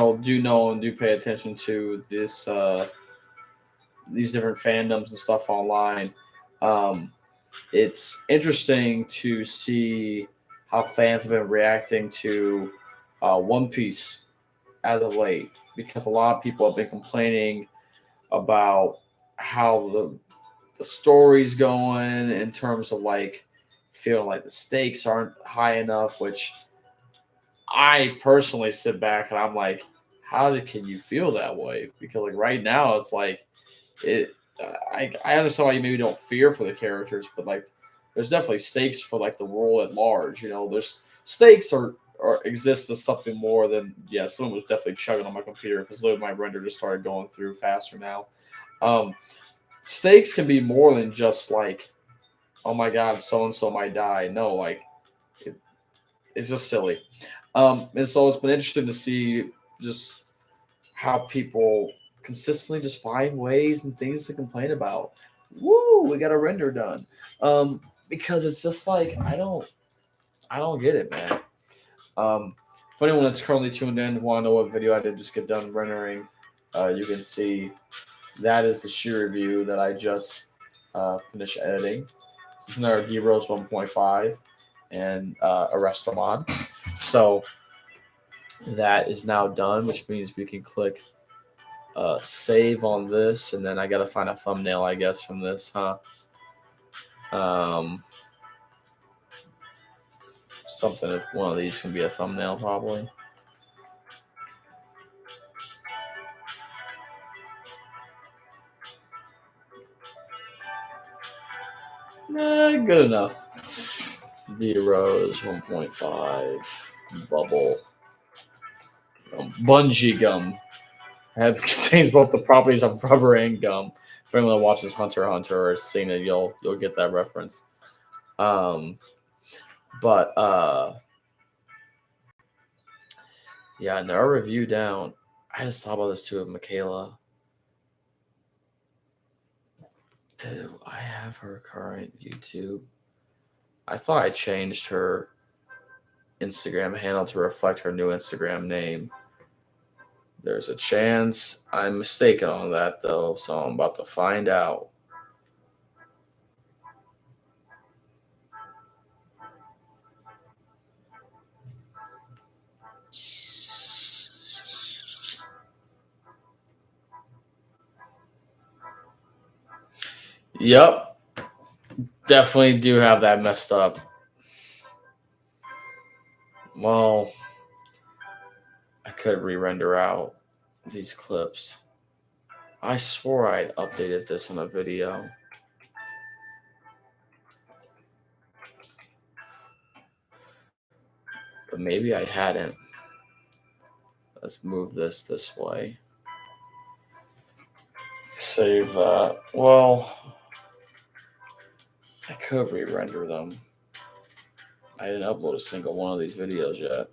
know and do pay attention to this these different fandoms and stuff online, it's interesting to see how fans have been reacting to One Piece as of late, because a lot of people have been complaining about how the story's going in terms of like feeling like the stakes aren't high enough, which I personally sit back and I'm like, can you feel that way? Because like right now, it's like it. I understand why you maybe don't fear for the characters, but like there's definitely stakes for like the role at large. There's stakes or exist as something more than someone was definitely chugging on my computer because literally my render just started going through faster now. Um, Stakes can be more than just like, oh my god, so and so might die. No, like it, it's just silly. And so it's been interesting to see just how people consistently just find ways and things to complain about. Woo, we got a render done. Because it's just like I don't get it, man. For anyone that's currently tuned in, want to know what video I did just get done rendering, you can see that is the sheer review that I just finished editing. It's another D Rose 1.5 and a Restomon. So that is now done, which means we can click save on this, and then I gotta find a thumbnail, I guess, from this, huh? Um, Something if one of these can be a thumbnail, probably. Good enough. The Rose 1.5 bubble bungee gum. It contains both the properties of rubber and gum. For anyone that watches Hunter x Hunter or has seen it, you'll get that reference. Um, but yeah, and our review down. I just thought about this too with Michaela. Do I have her current YouTube? I thought I changed her Instagram handle to reflect her new Instagram name. There's a chance I'm mistaken on that though, so I'm about to find out. Yep, definitely do have that messed up. Well, I could re-render out these clips. I swore I'd updated this in a video. But maybe I hadn't. Let's move this way. Save that. Well, I could re-render them. I didn't upload a single one of these videos yet.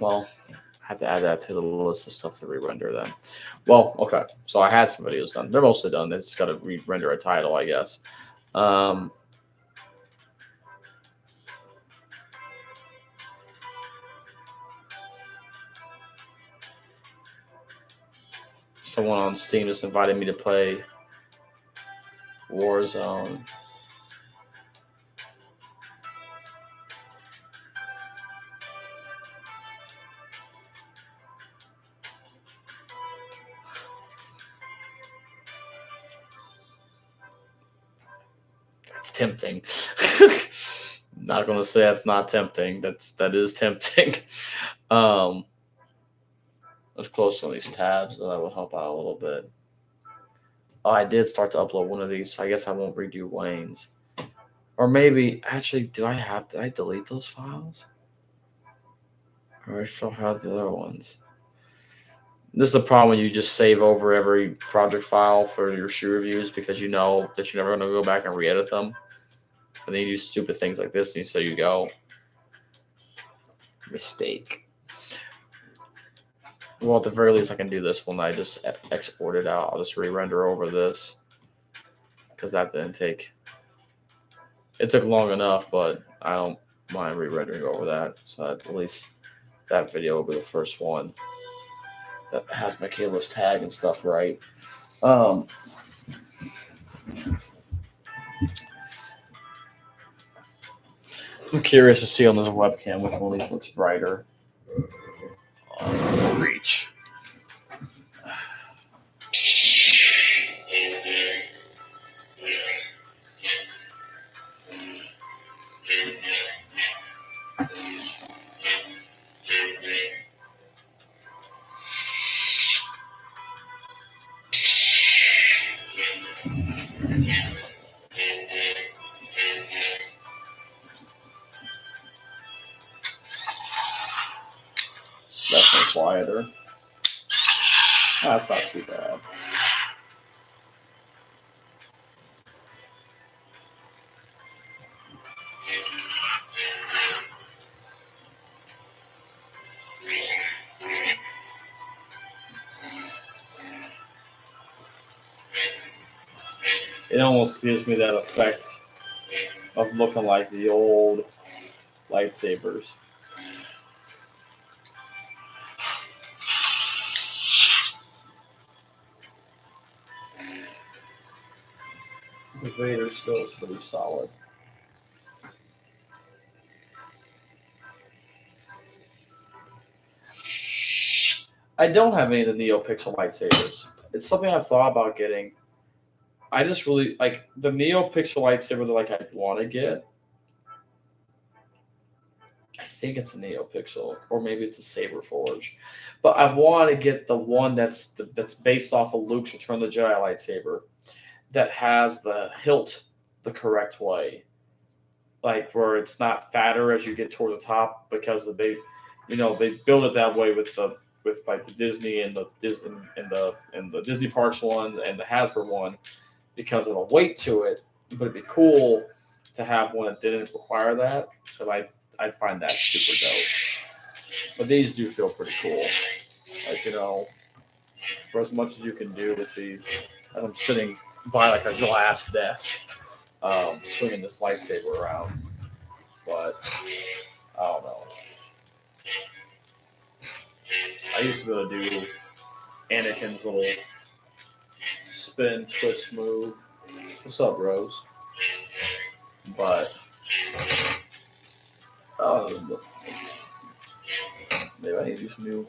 Well, I have to add that to the list of stuff to re-render then. Well, okay. So I had some videos done. They're mostly done. It's got to re-render a title, I guess. Someone on Steam just invited me to play Warzone. That's tempting. Not gonna say that's not tempting. That is tempting. Let's close on these tabs. So that will help out a little bit. Oh, I did start to upload one of these, so I guess I won't redo Wayne's. Or maybe, actually, did I delete those files? Or I still have the other ones? This is the problem when you just save over every project file for your shoe reviews because you know that you're never going to go back and re-edit them. And then you do stupid things like this, and so you go, mistake. Well, at the very least, I can do this when I just export it out. I'll just re-render over this because that didn't take. It took long enough, but I don't mind re-rendering over that. So at least that video will be the first one that has Michaela's tag and stuff right. I'm curious to see on this webcam which one of these looks brighter. Reach. Definitely quieter. That's not too bad. It almost gives me that effect of looking like the old lightsabers. The Vader still is pretty solid. I don't have any of the NeoPixel lightsabers. It's something I've thought about getting. I just really like the NeoPixel lightsaber that like I want to get. I think it's a NeoPixel, or maybe it's a Saber Forge, but I want to get the one that's based off of Luke's Return of the Jedi lightsaber that has the hilt the correct way, like where it's not fatter as you get toward the top because they build it that way with like the Disney and the Disney and the Disney Parks one and the Hasbro one because of the weight to it. But it'd be cool to have one that didn't require that. So I'd find that super dope. But these do feel pretty cool. Like for as much as you can do with these, as I'm sitting by like a glass desk, swinging this lightsaber around. But I don't know. I used to be able to do Anakin's little spin twist move. What's up, Rose? But maybe I need to do some new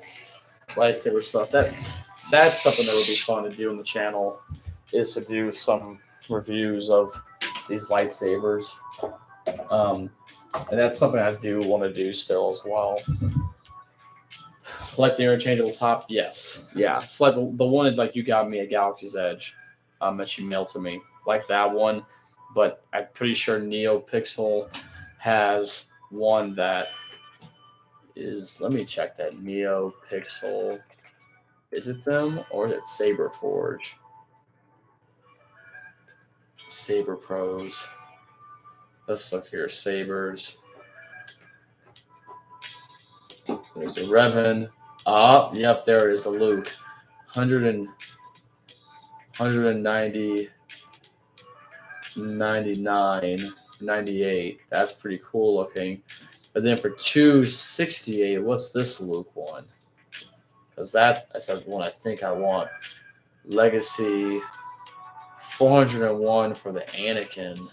lightsaber stuff. That's something that would be fun to do on the channel. Is to do some reviews of these lightsabers. And that's something I do want to do still as well. Like the interchangeable top, yes, yeah. It's like the one like you got me at Galaxy's Edge, that you mailed to me, like that one. But I'm pretty sure NeoPixel has one that is. Let me check that NeoPixel. Is it them or is it Saber Forge? Saber Pros. Let's look here. Sabers. There's a Revan. Yep, there is a Luke. 190, 99, 98. That's pretty cool looking. But then for 268, what's this Luke one? Because that's the one I think I want. Legacy 401 for the Anakin.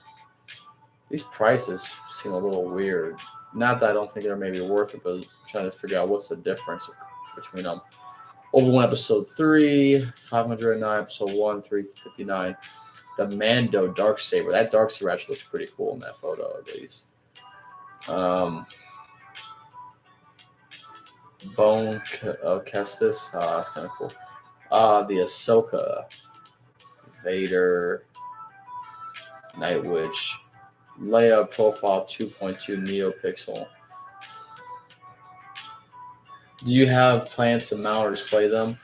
These prices seem a little weird. Not that I don't think they're maybe worth it, but I'm trying to figure out what's the difference between them. Obi-Wan Episode 3, 509, Episode 1, 359. The Mando Darksaber. That Darksaber actually looks pretty cool in that photo, at least. Bone Kestis. That's kind of cool. The Ahsoka. Vader. Night Witch. Leia Profile 2.2 NeoPixel. Do you have plans to mount or display them?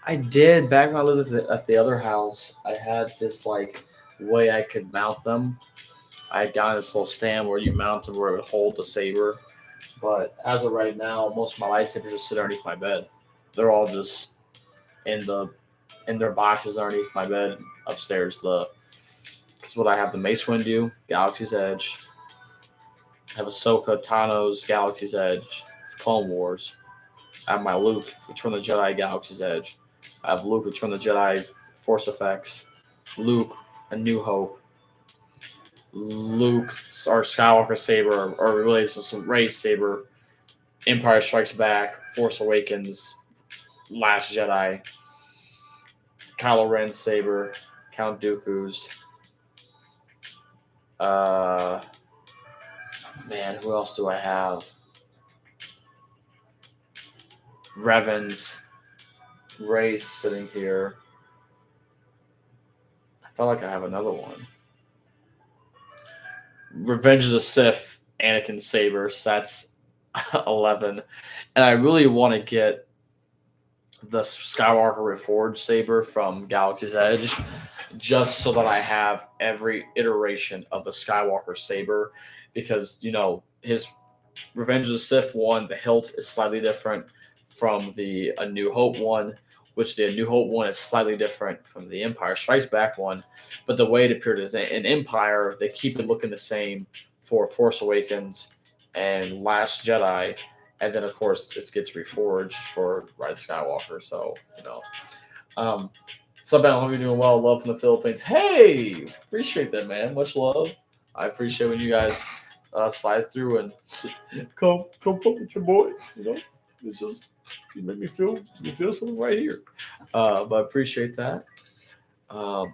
I did. Back when I lived at the other house, I had this like way I could mount them. I got this little stand where you mount them where it would hold the saber. But as of right now, most of my lightsabers just sit underneath my bed. They're all just in their boxes underneath my bed upstairs. Because what I have the Mace Windu, Galaxy's Edge. I have Ahsoka Tano's Galaxy's Edge, Clone Wars. I have my Luke, Return of the Jedi, Galaxy's Edge. I have Luke, Return of the Jedi, Force Effects. Luke, A New Hope. Luke, our Skywalker Saber, or really some Rey's Saber. Empire Strikes Back, Force Awakens, Last Jedi. Kylo Ren's Saber, Count Dooku's. Man, who else do I have? Revan's. Rey's sitting here. I felt like I have another one. Revenge of the Sith, Anakin Saber. So 11, and I really want to get the Skywalker Reforged saber from Galaxy's Edge, just so that I have every iteration of the Skywalker saber, because his Revenge of the Sith one, the hilt is slightly different from the A New Hope one, which the A New Hope one is slightly different from the Empire Strikes Back one. But the way it appeared as in Empire, they keep it looking the same for Force Awakens and Last Jedi, and then of course it gets reforged for Rise of Skywalker. So um, so Ben, I hope you're doing well. Love from the Philippines. Hey, appreciate that, man. Much love. I appreciate when you guys slide through and come fuck with your boy. It's just you make me feel something right here. But I appreciate that. Um,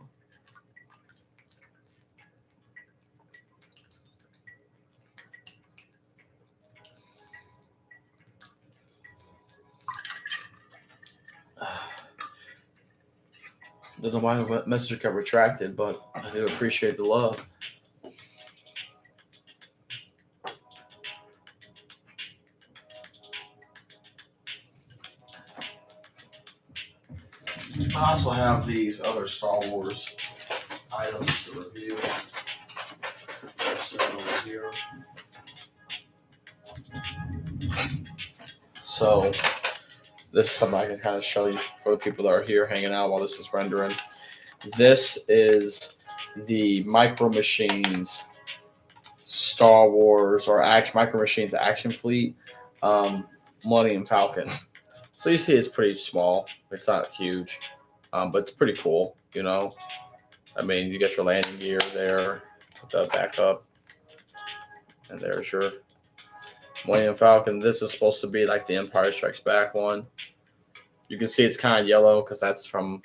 don't know why the message got retracted, but I do appreciate the love. I also have these other Star Wars items to review. Over here. So this is something I can kind of show you for the people that are here hanging out while this is rendering. This is the Micro Machines Star Wars or Micro Machines Action Fleet Millennium Falcon. So you see, it's pretty small. It's not huge, but it's pretty cool. I mean, you get your landing gear there, put that back up, and there's your Millennium Falcon. This is supposed to be like the Empire Strikes Back one. You can see it's kind of yellow because that's from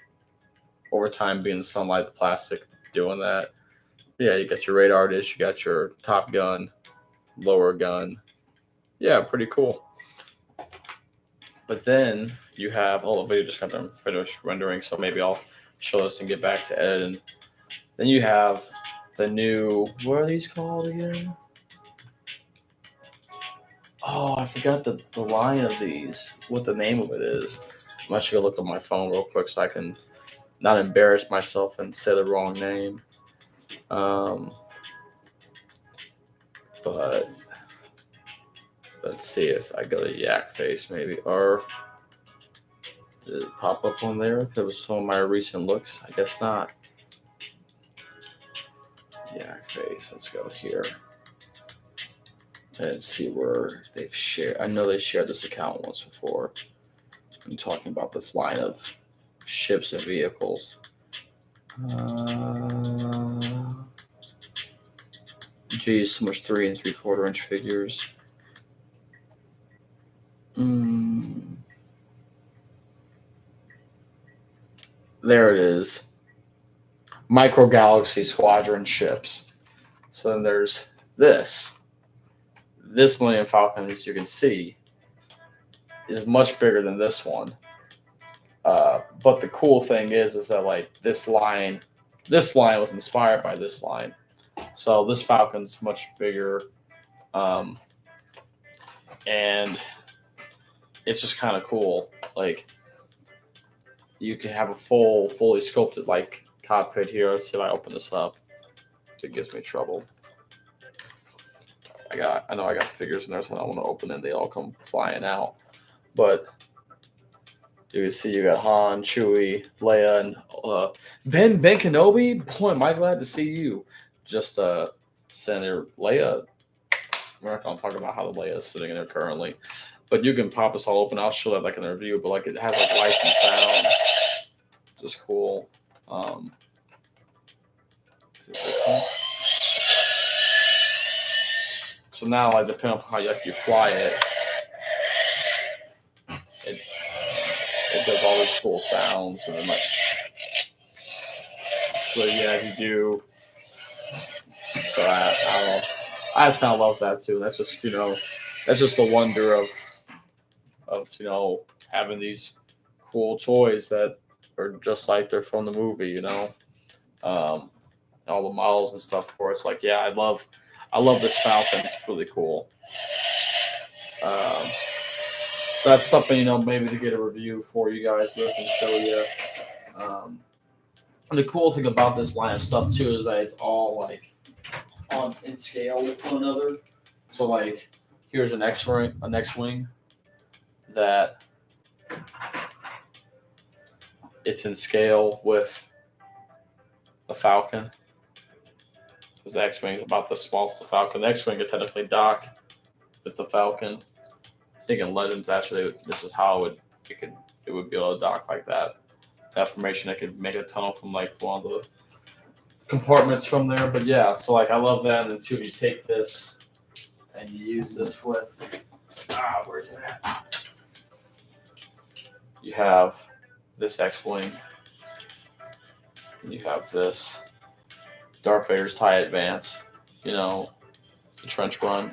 over time being the sunlight, the plastic doing that. Yeah, you got your radar dish, you got your top gun, lower gun. Yeah, pretty cool. But then you have the video just got done finished rendering, so maybe I'll show this and get back to editing. Then you have the new, what are these called again? Oh, I forgot the line of these, what the name of it is. I'm actually gonna look at my phone real quick so I can not embarrass myself and say the wrong name. But let's see if I go to Yak Face maybe, or did it pop up on there? Because of some of my recent looks, I guess not. Yak Face, let's go here and see where they've shared. I know they shared this account once before. I'm talking about this line of ships and vehicles. Geez, so much 3 3/4 inch figures. There it is. Micro Galaxy Squadron ships. So then there's this. This Millennium Falcon, as you can see, is much bigger than this one. But the cool thing is that like this line was inspired by this line. So this Falcon's much bigger, and it's just kind of cool. Like you can have a fully sculpted like cockpit here. Let's see if I open this up. It gives me trouble. I know I got figures in there, so I don't want to open it. They all come flying out. But you can see you got Han, Chewie, Leia, and Ben Kenobi. Boy, am I glad to see you. Just Senator Leia. We're not going to talk about how the Leia is sitting in there currently, but you can pop this all open. I'll show that like in the review. But like it has like lights and sounds. Just cool. Is it this one? So now, like depending on how you fly it, it does all these cool sounds, and then like, so yeah, if you do, so I don't know, I just kind of love that too. That's just that's just the wonder of having these cool toys that are just like they're from the movie, all the models and stuff for it. It's like, yeah, I love this Falcon. It's really cool. Um, so that's something maybe to get a review for you guys, look and show you. Um, and the cool thing about this line of stuff too is that it's all like on in scale with one another. So like here's an X-wing that it's in scale with the Falcon because the X-wing is about the smallest of the Falcon. The X-wing could technically dock with the Falcon. I think in Legends actually this is how it would be able to dock like that. That formation, I could make a tunnel from like one of the compartments from there. But yeah, so like I love that. And then too, you take this and you use this with where's it at? You have this X-wing. And you have this Darth Vader's TIE Advance. It's the trench run.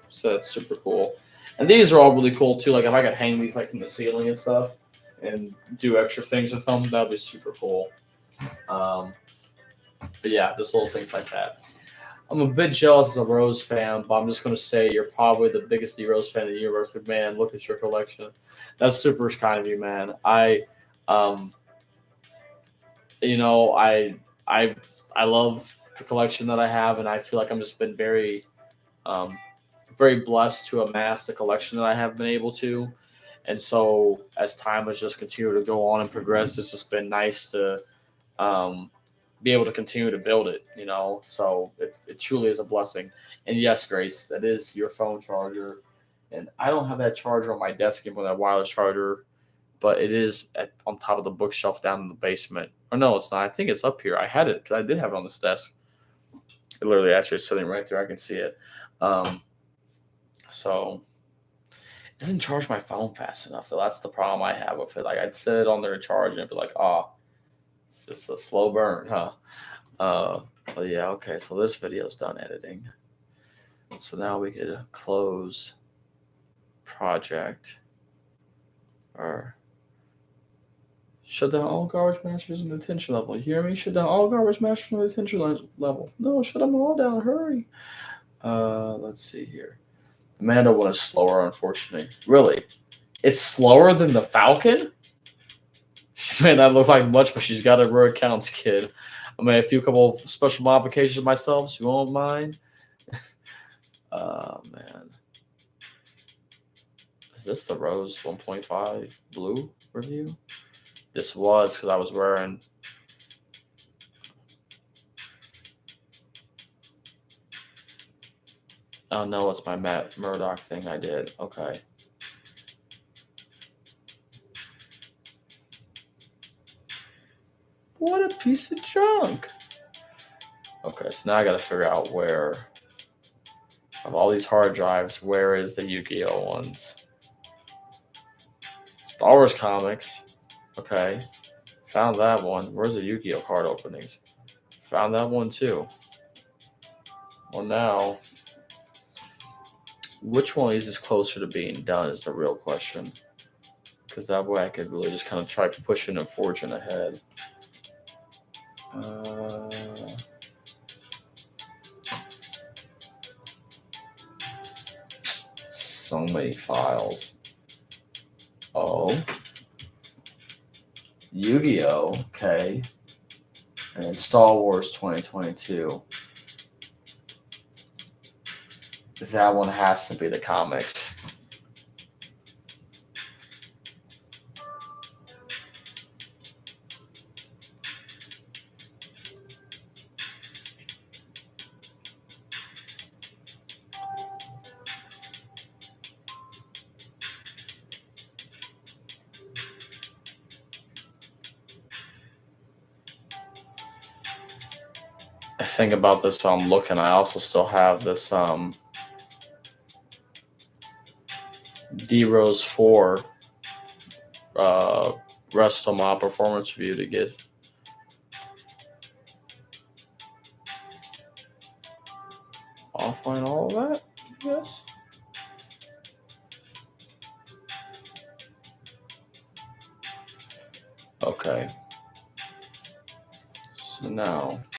So that's super cool. And these are all really cool too. Like if I could hang these like from the ceiling and stuff and do extra things with them, that'd be super cool. Um, but yeah, just little things like that. I'm a bit jealous as a Rose fan, but I'm just going to say you're probably the biggest D Rose fan in the universe. But man, look at your collection. That's super kind of you, man. Um, I I love the collection that I have, and I feel like I'm just been um, very blessed to amass the collection that I have been able to. And so, as time has just continued to go on and progress, it's just been nice to um, be able to continue to build it. So it truly is a blessing. And yes, Grace, that is your phone charger. And I don't have that charger on my desk anymore, that wireless charger, but it is on top of the bookshelf down in the basement. Or no, it's not. I think it's up here. I had it because I did have it on this desk. It literally actually is sitting right there. I can see it. Um, so it doesn't charge my phone fast enough. Though. That's the problem I have with it. Like I'd set it on there to charge and it'd be like, oh, it's just a slow burn, huh? Uh, but yeah, okay. So this video's done editing. So now we could close project or shut down all garbage masters and attention level. You hear me? Shut down all garbage masters and attention level. No, shut them all down. Hurry. Let's see here. The Mando one is slower, unfortunately. Really? It's slower than the Falcon? Man, that looks like much, but she's got a rare counts kid. I made a few couple of special modifications myself, so you won't mind. Man. Is this the Rose 1.5 blue review? This was because I was wearing. Oh no, it's my Matt Murdock thing I did. Okay. What a piece of junk. Okay, so now I gotta figure out where of all these hard drives, where is the Yu-Gi-Oh ones? Star Wars comics. Okay. Found that one. Where's the Yu-Gi-Oh card openings? Found that one too. Well now, which one of these is closer to being done is the real question. Because that way I could really just kind of try pushing and forging ahead. So many files. Oh. Yu-Gi-Oh! Okay. And Star Wars 2022. That one has to be the comics. I think about this while I'm looking. I also still have this D Rose 4 WrestleMania performance review to get. Offline all of that, yes. Okay. So now